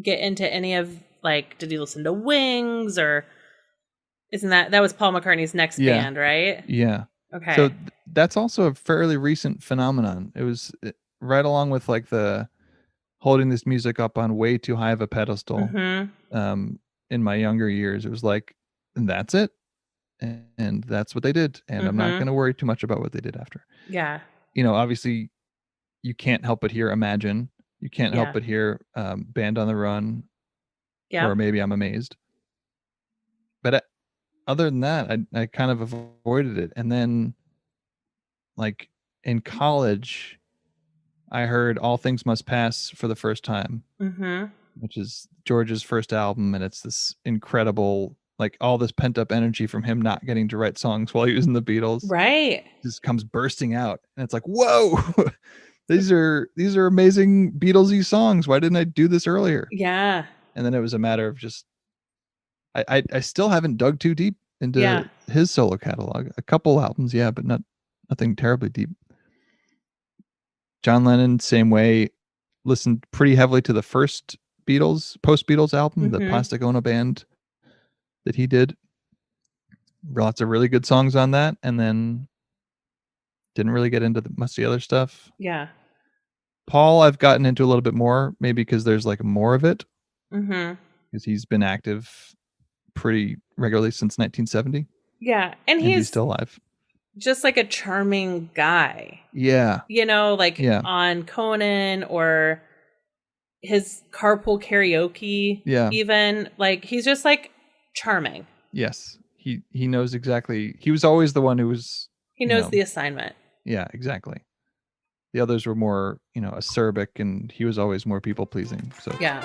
get into any of, like, did you listen to Wings, or isn't that was Paul McCartney's next band, right? Yeah. Okay. So that's also a fairly recent phenomenon. It was right along with like the holding this music up on way too high of a pedestal. In my younger years, it was like, and that's it. And that's what they did. And I'm not going to worry too much about what they did after. Yeah. Obviously you can't help but hear Imagine. You can't help but hear Band on the Run. Or Maybe I'm Amazed. But other than that, I kind of avoided it. And then like in college, I heard All Things Must Pass for the first time, which is George's first album. And it's this incredible like all this pent up energy from him not getting to write songs while he was in the Beatles Right. just comes bursting out, and it's like, whoa, these are amazing Beatlesy songs. Why didn't I do this earlier? Yeah. And then it was a matter of just I still haven't dug too deep into Yeah. his solo catalog. A couple albums, yeah, but nothing terribly deep. John Lennon, same way, listened pretty heavily to the first post Beatles album, the Mm-hmm. Plastic Ono Band that he did. Lots of really good songs on that, and then didn't really get into much of the other stuff. Yeah. Paul, I've gotten into a little bit more, maybe because there's like more of it, Mm-hmm. because he's been active pretty regularly since 1970, Yeah. And and he's he's still alive. just like a charming guy. Yeah. You know, like Yeah. on Conan or his carpool karaoke, Yeah. even. Like, he's just like charming. Yes. He knows exactly. He was always the one who was, He knows the assignment. Yeah, exactly. The others were more, acerbic, and he was always more people pleasing. So Yeah.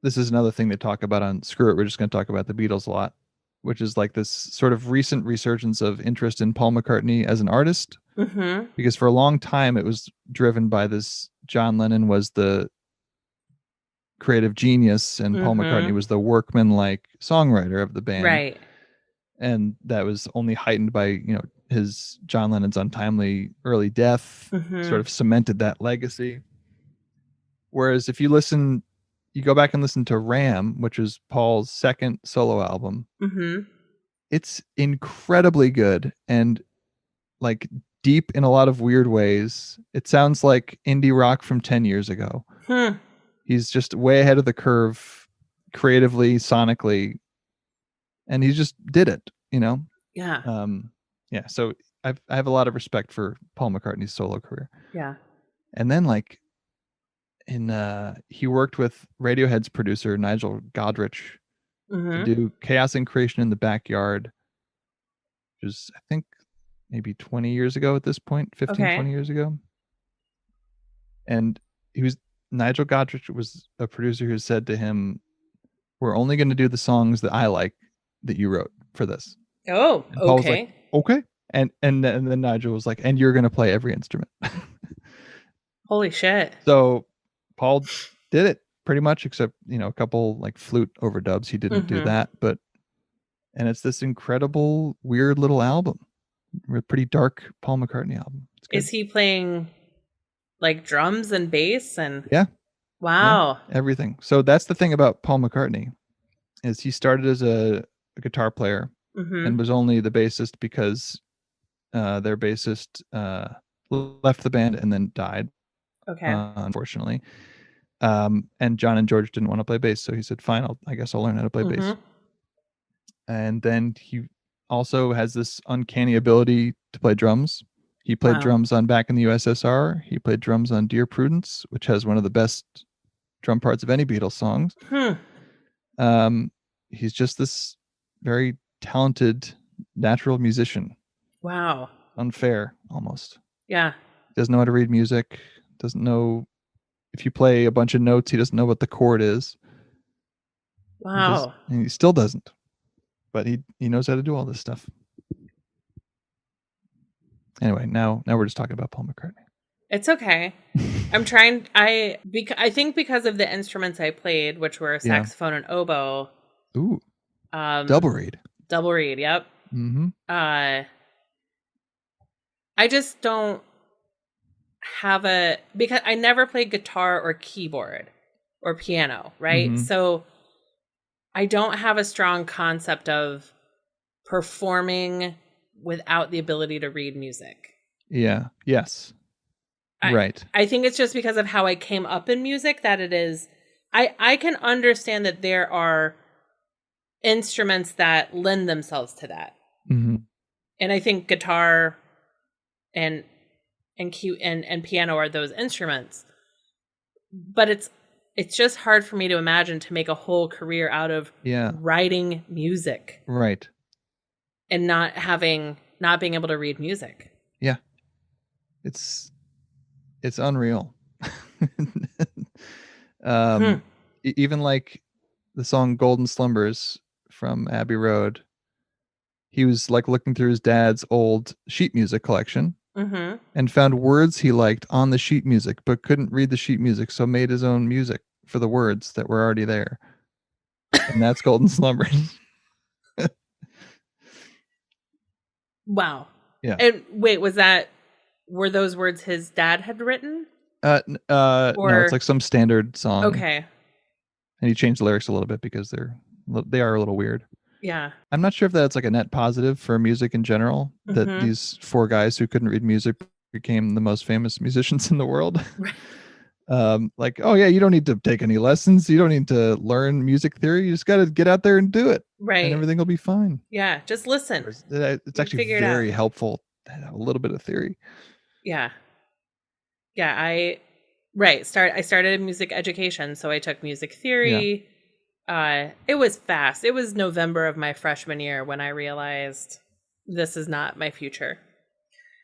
this is another thing they talk about on Screw It. We're just going to talk about the Beatles a lot, which is like this sort of recent resurgence of interest in Paul McCartney as an artist. Mm-hmm. Because for a long time it was driven by this: John Lennon was the creative genius and Paul McCartney was the workman-like songwriter of the band. Right. And that was only heightened by, his John Lennon's untimely early death, sort of cemented that legacy. Whereas if you go back and listen to Ram, which is Paul's second solo album, it's incredibly good and like deep in a lot of weird ways. It sounds like indie rock from 10 years ago. He's just way ahead of the curve creatively, sonically, and he just did it, Yeah. Yeah. So I have a lot of respect for Paul McCartney's solo career. Yeah. And then like he worked with Radiohead's producer Nigel Godrich to do Chaos and Creation in the Backyard, which is I think maybe 20 years ago at this point, 20 years ago. And Nigel Godrich was a producer who said to him, "We're only going to do the songs that I like that you wrote for this." Oh, and Paul was okay. like, "Okay." And then Nigel was like, "And you're going to play every instrument." Holy shit. So Paul did it pretty much, except, a couple like flute overdubs. He didn't do that, and it's this incredible, weird little album. A pretty dark Paul McCartney album. Is he playing like drums and bass and? Yeah. Wow. Yeah, everything. So that's the thing about Paul McCartney is he started as a guitar player and was only the bassist because their bassist left the band and then died. Okay. Unfortunately. And John and George didn't want to play bass, so he said, "Fine, I guess I'll learn how to play bass." And then he also has this uncanny ability to play drums. He played drums on Back in the USSR. He played drums on Dear Prudence, which has one of the best drum parts of any Beatles songs. He's just this very talented, natural musician. Wow. Unfair, almost. Yeah. Doesn't know how to read music. Doesn't know if you play a bunch of notes, he doesn't know what the chord is. Wow. He still doesn't. But he knows how to do all this stuff. Anyway, now we're just talking about Paul McCartney. It's okay. I'm trying. I think because of the instruments I played, which were saxophone and oboe. Ooh. Double reed. Double reed. Yep. I just don't have because I never played guitar or keyboard or piano, right? So I don't have a strong concept of performing without the ability to read music. Yeah. Yes. Right. I think it's just because of how I came up in music that it is. I can understand that there are instruments that lend themselves to that. And I think guitar and piano are those instruments. But it's just hard for me to imagine to make a whole career out of writing music. Right. And not being able to read music. Yeah, it's unreal. Hmm. um, even like the song "Golden Slumbers" from Abbey Road. He was like looking through his dad's old sheet music collection Mm-hmm. and found words he liked on the sheet music, but couldn't read the sheet music, so made his own music for the words that were already there. And that's Golden Slumbers. Wow. Yeah. And wait, were those words his dad had written? No, it's Or like some standard song, okay. and he changed the lyrics a little bit because they are a little weird. Yeah. I'm not sure if that's like a net positive for music in general, that Mm-hmm. these four guys who couldn't read music became the most famous musicians in the world. Right. Like, oh yeah, you don't need to take any lessons, you don't need to learn music theory, you just got to get out there and do it, and Right. everything will be fine. Yeah. Just listen. Whereas it's You actually figure it out. very helpful to have a little bit of theory. Yeah. Yeah. I started music education, so I took music Yeah. theory. It was fast. It was November of my freshman year when I realized this is not my future.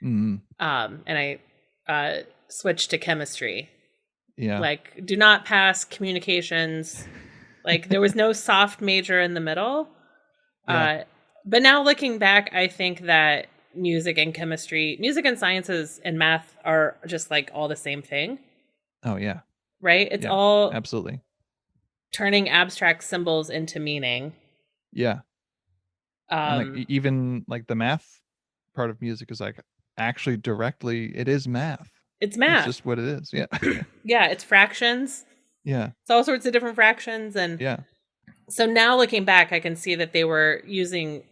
Mm, And I switched to chemistry. yeah. Like, do not pass communications. Like, there was no soft major in the middle. Yeah. But now looking back, I think that music and sciences and math are just like all the same thing, Oh yeah. right? It's Yeah. all Absolutely. turning abstract symbols into meaning. Yeah. And like Um, even like the math part of music is like actually directly it is math. it's That's math. just what it is. Yeah. Yeah, it's fractions. Yeah. It's all sorts of different fractions. And Yeah. so now looking back, I can see that they were using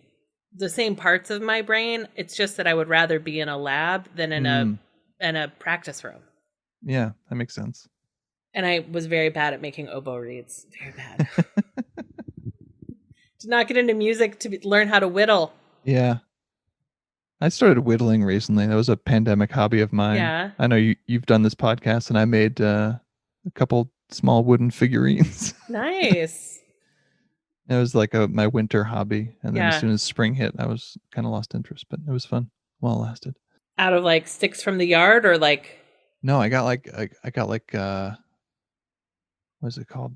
the same parts of my brain. It's just that I would rather be in a lab than Mm, in a practice room. yeah, that makes sense. And I was very bad at making oboe reeds. Very bad. Did not get into music to learn how to whittle. Yeah. I started whittling recently. That was a pandemic hobby of mine. Yeah. I know you've done this podcast, and I made a couple small wooden figurines. Nice. It was like my winter hobby, and then as Yeah. soon as spring hit, I was kind of lost interest, but it was fun while it lasted. Out of like sticks from the yard or like No, I got like what is it called?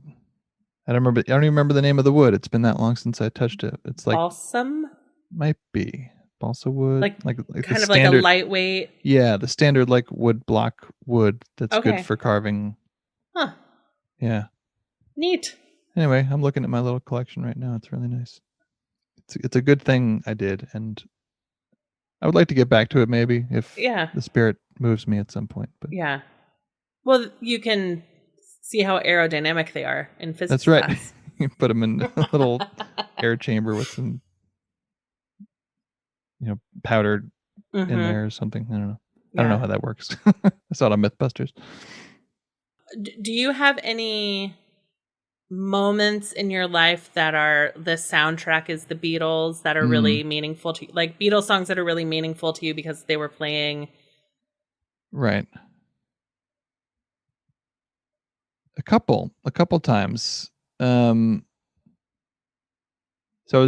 I don't remember. I don't even remember the name of the wood. It's been that long since I touched it. It's like balsam, might be balsa wood, like like the kind of like a standard. lightweight. Yeah, the standard like wood block wood that's good Okay. for carving. Huh. Yeah. Neat. Anyway, I'm looking at my little collection right now. It's really nice. It's a good thing I did, and I would like to get back to it maybe if Yeah. the spirit moves me at some point. But Yeah. Well, you can see how aerodynamic they are in physics that's right. class. You put them in a little air chamber with some, powder in Mm-hmm. there or something. I don't know. I don't know Yeah. how that works. I saw it on MythBusters. Do you have any moments in your life that are the soundtrack is the Beatles that are Mm, really meaningful to you? Like Beatles songs that are really meaningful to you because they were playing. right. A couple times. Um, so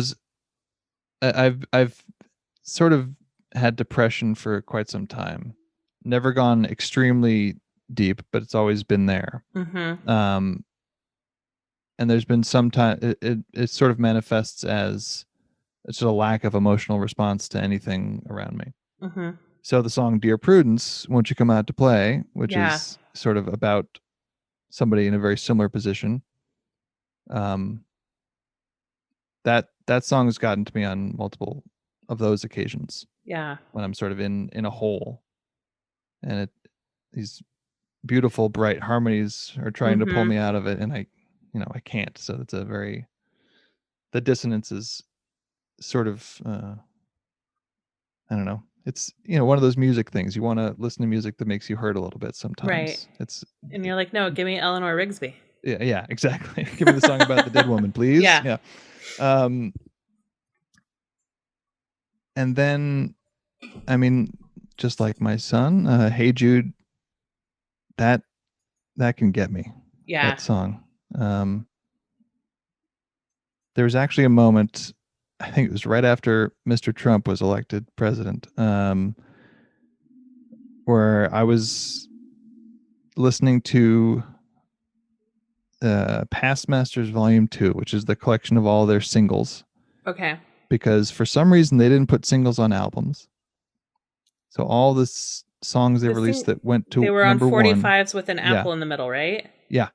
I've sort of had depression for quite some time. Never gone extremely deep, but it's always been there. Mm-hmm. Um, and there's been some time it sort of manifests as just a lack of emotional response to anything around me. Mm-hmm. So the song "Dear Prudence," Won't You Come Out to Play, which Yeah. is sort of about somebody in a very similar position. Um, that song has gotten to me on multiple of those occasions Yeah. when I'm sort of in a hole, and these beautiful bright harmonies are trying to pull Mm-hmm. me out of it, and I can't. So it's the dissonance is sort of I don't know. It's one of those music things. You want to listen to music that makes you hurt a little bit Right. sometimes. It's And you're like, no, give me Eleanor Rigsby. yeah, exactly. Give me the song about the dead woman, please. Yeah. Yeah. Um and then I mean just like my son, Hey Jude, that that can get me. Yeah. That song. Um there was actually a moment, I think it was right after Mr. Trump was elected president. where I was listening to Past Masters Volume 2, which is the collection of all their singles. Okay. Because for some reason they didn't put singles on albums. So all the songs they released that went They to were on number 45s with an Yeah. apple in the middle, right? Yeah.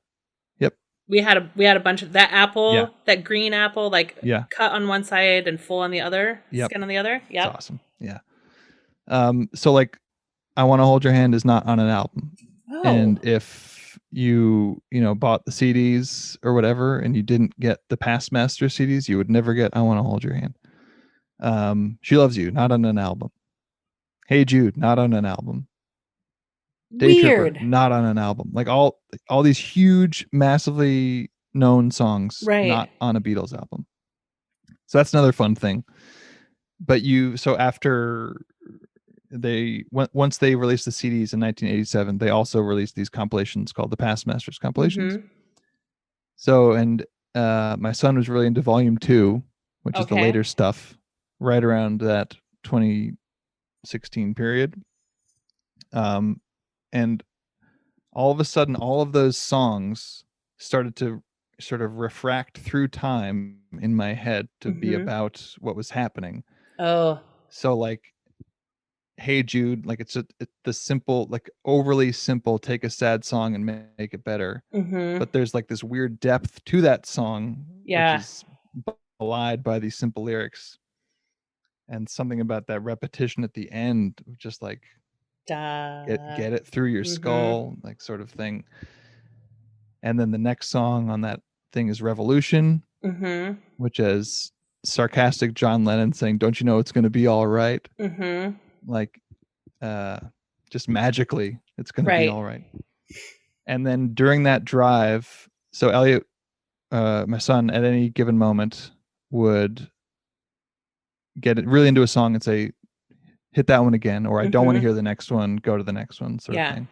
Yep. We had a bunch of that apple, Yeah. that green apple, like Yeah. cut on one side and full on the other, Yep. skin on the other. It's Yep. awesome. Yeah. So like I Want to Hold Your Hand is not on an album. Oh. And if you bought the CDs or whatever and you didn't get the Past Master CDs, you would never get I Want to Hold Your Hand. She Loves You, not on an album. Hey Jude, not on an album. Day Tripper, Weird. not on an album. Like all these huge, massively known songs, Right. not on a Beatles album. So that's another fun thing. But after once they released the CDs in 1987, they also released these compilations called the Past Masters compilations. Mhm. So, and my son was really into Volume 2, which is the Okay. later stuff, right around that 2016 period. And all of a sudden, all of those songs started to sort of refract through time in my head to be about what was happening. Oh. So like, Hey Jude, like it's the simple, like overly simple, take a sad song and make it better. But there's like this weird depth to that song, which is belied by these simple lyrics. And something about that repetition at the end, just like get it through your skull, like sort of thing. And then the next song on that thing is Revolution, which is sarcastic John Lennon saying, "Don't you know it's going to be all right?" Like, just magically, it's going to be all right. And then during that drive, so Elliot, my son, at any given moment would get it really into a song and say, "Hit that one again," or "I don't want to hear the next one, go to the next one," sort of thing.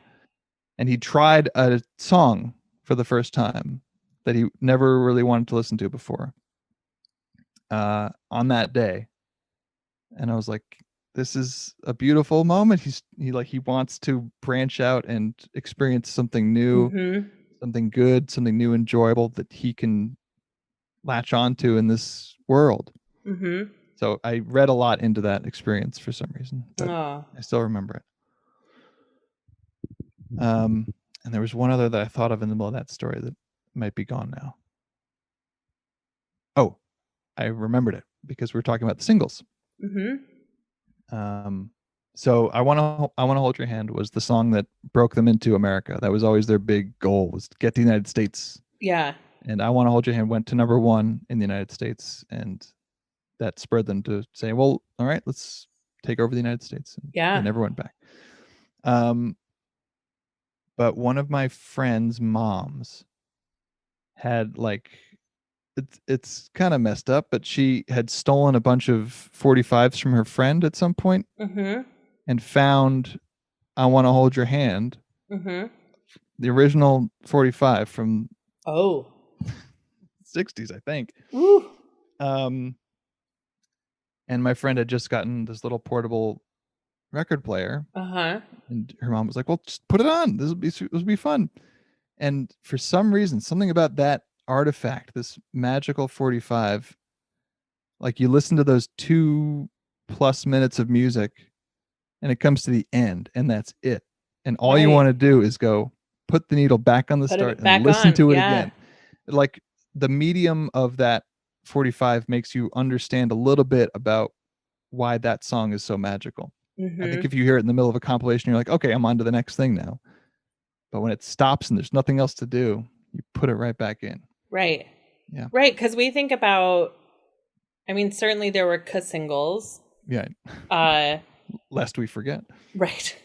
And he tried a song for the first time that he never really wanted to listen to before on that day. And I was like, this is a beautiful moment. He wants to branch out and experience something new, something good, something new, enjoyable that he can latch onto in this world. So I read a lot into that experience for some reason, but I still remember it. And there was one other that I thought of in the middle of that story that might be gone now. Oh, I remembered it because we were talking about the singles. So I want to Hold Your Hand was the song that broke them into America. That was always their big goal, was to get the United States. Yeah. And I Want to Hold Your Hand went to number 1 in the United States, and that spurred them to say, well, all right, let's take over the United States. And they never went back. But one of my friend's moms had like, it's kind of messed up, but she had stolen a bunch of 45s from her friend at some point and found I Want to Hold Your Hand, the original 45 from 60s, I think. Woo. And my friend had just gotten this little portable record player, and her mom was like, well, just put it on, this will be fun. And for some reason, something about that artifact, this magical 45, like you listen to those 2+ minutes of music and it comes to the end and that's it, and all you want to do is go put the needle back on the start and listen to it again. Like the medium of that 45 makes you understand a little bit about why that song is so magical. I think if you hear it in the middle of a compilation, you're like, okay, I'm on to the next thing now. But when it stops and there's nothing else to do, you put it right back in. Right. Yeah. Right, because we think about, I mean, certainly there were singles. Yeah. Lest we forget. Right.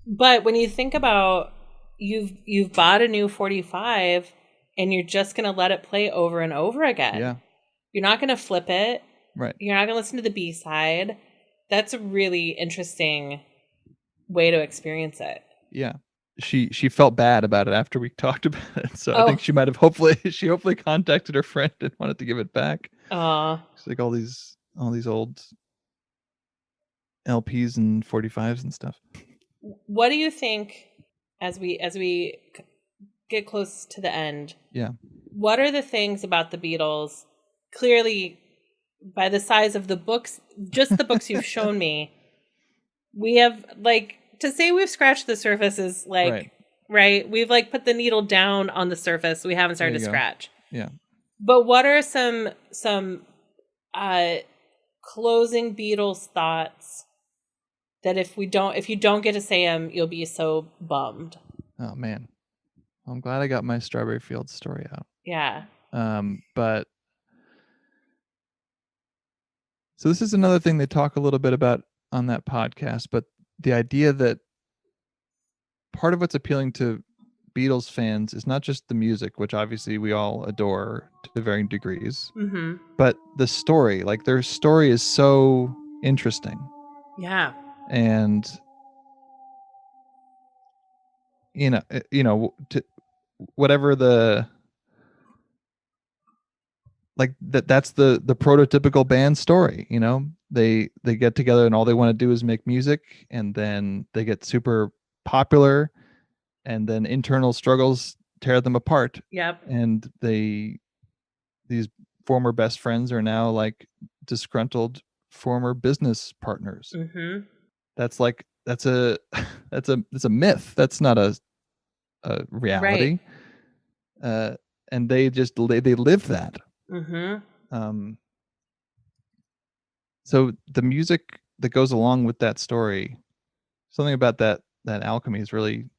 But when you think about, you've bought a new 45 and you're just going to let it play over and over again. Yeah. You're not going to flip it. Right. You're not going to listen to the B-side. That's a really interesting way to experience it. Yeah. She felt bad about it after we talked about it. So I think she might have hopefully contacted her friend and wanted to give it back. It's like all these old LPs and 45s and stuff. What do you think as we get close to the end? Yeah. What are the things about the Beatles? Clearly, by the size of the books, just the books you've shown me, we have like to say we've scratched the surface is like right. We've like put the needle down on the surface. We haven't started to scratch. Yeah. But what are some closing Beatles thoughts that if you don't get to say them, you'll be so bummed? Oh man, I'm glad I got my Strawberry Fields story out. Yeah. But so this is another thing they talk a little bit about on that podcast, but the idea that part of what's appealing to Beatles fans is not just the music, which obviously we all adore to varying degrees, but the story. Like their story is so interesting. Yeah. And whatever the like that's the prototypical band story. They get together and all they want to do is make music, and then they get super popular, and then internal struggles tear them apart. Yep. And these former best friends are now like disgruntled former business partners. That's a that's a myth. That's not a reality. Right. And they live that. So the music that goes along with that story, something about that alchemy is really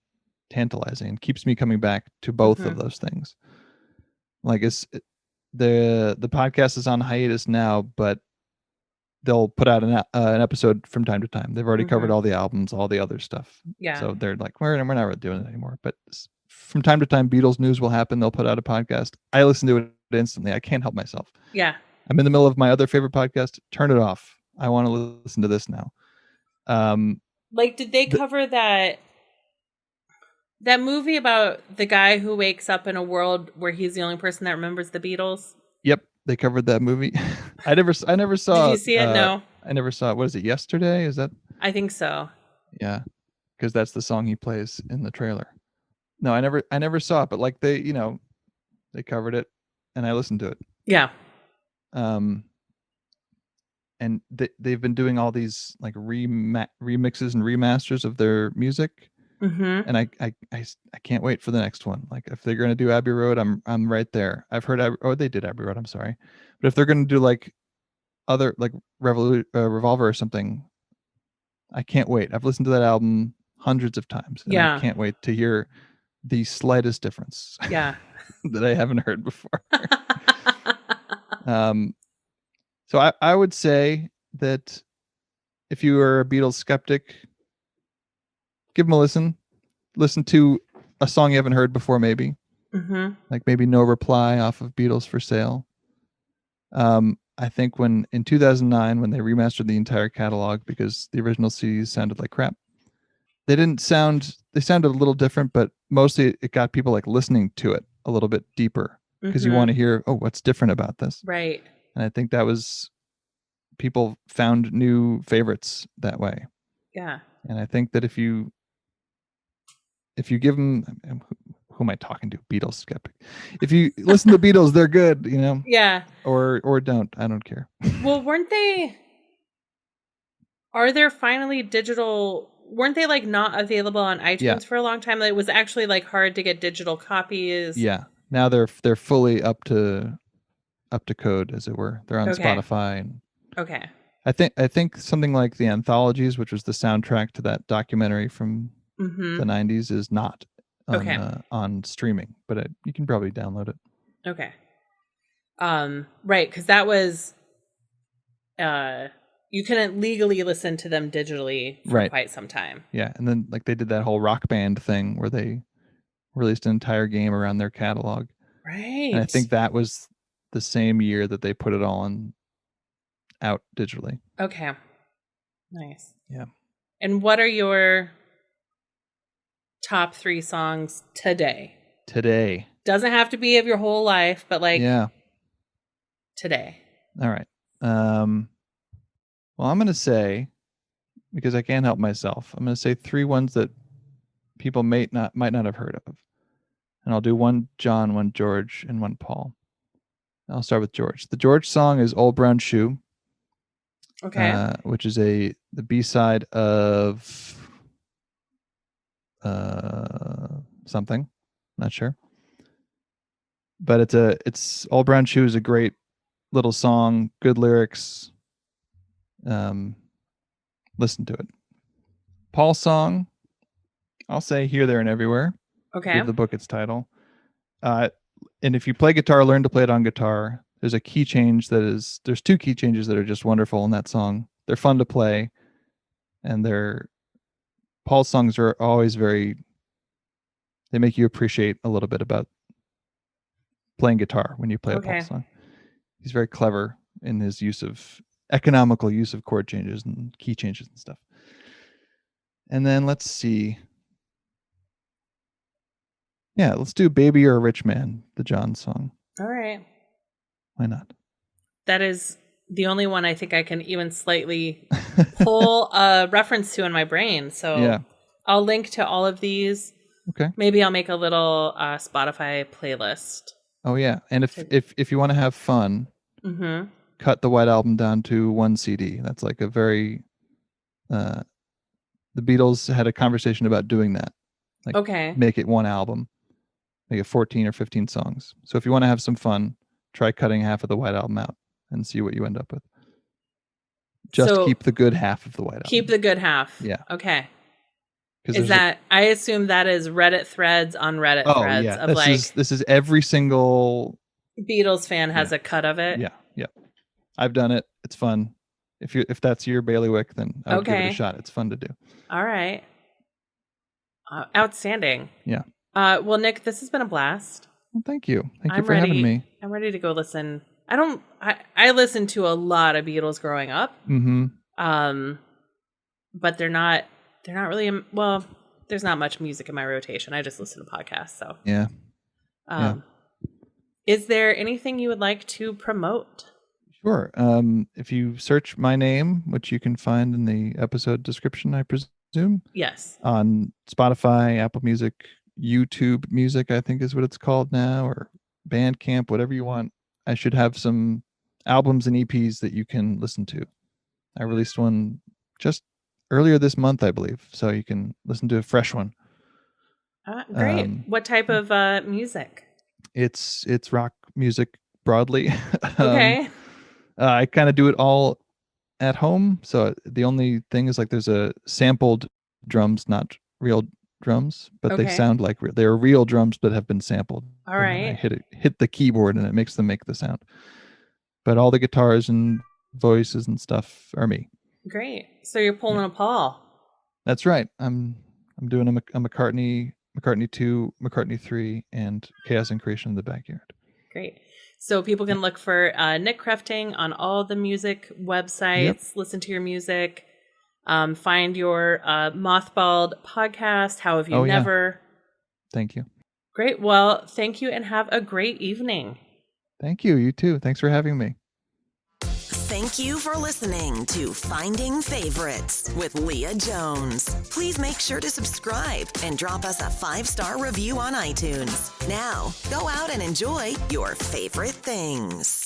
tantalizing and keeps me coming back to both of those things. Like the podcast is on hiatus now, but they'll put out an episode from time to time. They've already covered all the albums, all the other stuff. Yeah. So they're like, we're not really doing it anymore. But from time to time, Beatles news will happen. They'll put out a podcast. I listen to it instantly. I can't help myself. Yeah. I'm in the middle of my other favorite podcast. Turn it off. I want to listen to this now. Like, did they cover that movie about the guy who wakes up in a world where he's the only person that remembers the Beatles? Yep, they covered that movie. I never saw. Did you see it? No, I never saw it. What is it? Yesterday? Is that? I think so. Yeah, because that's the song he plays in the trailer. No, I never saw it, but like they covered it, and I listened to it. Yeah. And they've been doing all these like remixes and remasters of their music. And I can't wait for the next one. Like if they're gonna do Abbey Road, I'm right there. I've heard they did Abbey Road. I'm sorry, but if they're gonna do like other like Revolver or something, I can't wait. I've listened to that album hundreds of times, and I can't wait to hear the slightest difference. Yeah, that I haven't heard before. So I would say that if you are a Beatles skeptic, give them a listen. Listen to a song you haven't heard before, maybe. Like maybe No Reply off of Beatles for Sale. I think in 2009, when they remastered the entire catalog because the original CDs sounded like crap, they sounded a little different, but mostly it got people like listening to it a little bit deeper because you want to hear, what's different about this? Right. And I think that was, people found new favorites that way. Yeah. And I think that if you give them, who am I talking to? Beatles skeptic. If you listen to the Beatles, they're good, Yeah. Or don't. I don't care. Well, are there finally weren't they like not available on iTunes for a long time? It was actually like hard to get digital copies. Yeah. Now they're fully up to code, as it were. They're on Spotify. And okay. I think something like the Anthologies, which was the soundtrack to that documentary from the 90s, is not on streaming, but you can probably download it. Okay. Right, because that was you couldn't legally listen to them digitally for quite some time. Yeah, and then like they did that whole Rock Band thing where they released an entire game around their catalog. Right. And I think that was the same year that they put it all out digitally. Okay. Nice. Yeah. And what are your top 3 songs today? Doesn't have to be of your whole life, but like today. All right. Well, I'm going to say because I can't help myself. I'm going to say 3 ones that people might not have heard of. And I'll do 1 John, 1 George, and 1 Paul. I'll start with George. The George song is Old Brown Shoe. Okay. Which is the B-side of something. Not sure. But it's Old Brown Shoe is a great little song, good lyrics. Listen to it. Paul's song, I'll say Here, There, and Everywhere. Okay. Give the book its title. And if you play guitar, learn to play it on guitar. There's a key change there's 2 key changes that are just wonderful in that song. They're fun to play, and Paul's songs are always they make you appreciate a little bit about playing guitar when you play a Paul song. He's very clever in his economical use of chord changes and key changes and stuff. And then let's see. Yeah, let's do Baby You're a Rich Man, the John song. All right. Why not? That is the only one I think I can even slightly pull a reference to in my brain. So yeah. I'll link to all of these. Okay. Maybe I'll make a little Spotify playlist. Oh yeah, and if you want to have fun, cut the White Album down to 1 CD. That's like a very. The Beatles had a conversation about doing that. Like, make it 1 album, make it 14 or 15 songs. So if you want to have some fun, try cutting half of the White Album out and see what you end up with. Just keep the good half of the White Album. Keep the good half. Yeah. Okay. Is that? I assume that is Reddit threads on Reddit threads. Yeah. Of This is every single Beatles fan has a cut of it. Yeah. Yeah. I've done it. It's fun. If that's your bailiwick, then I would give it a shot. It's fun to do. All right. Outstanding. Yeah. Well, Nick, this has been a blast. Well, thank you. Thank you for having me. I'm ready to go listen. I listened to a lot of Beatles growing up. But they're not really, there's not much music in my rotation. I just listen to podcasts. So yeah. Is there anything you would like to promote? Sure. If you search my name, which you can find in the episode description, I presume. Yes. On Spotify, Apple Music, YouTube Music, I think is what it's called now, or Bandcamp, whatever you want. I should have some albums and EPs that you can listen to. I released one just earlier this month, I believe, so you can listen to a fresh one. Great. What type of music? It's rock music broadly. Okay. I kind of do it all at home. So the only thing is, like, there's a sampled drums, not real drums, but they sound like they're real drums that have been sampled. All right. I hit the keyboard and it makes them make the sound. But all the guitars and voices and stuff are me. Great. So you're pulling a Paul. That's right. I'm doing a McCartney 2, McCartney 3, and Chaos and Creation in the Backyard. Great. So people can look for Nick Krefting on all the music websites, listen to your music, find your mothballed podcast, How Have You Never. Thank you. Great. Well, thank you and have a great evening. Thank you. You too. Thanks for having me. Thank you for listening to Finding Favorites with Leah Jones. Please make sure to subscribe and drop us a 5-star review on iTunes. Now, go out and enjoy your favorite things.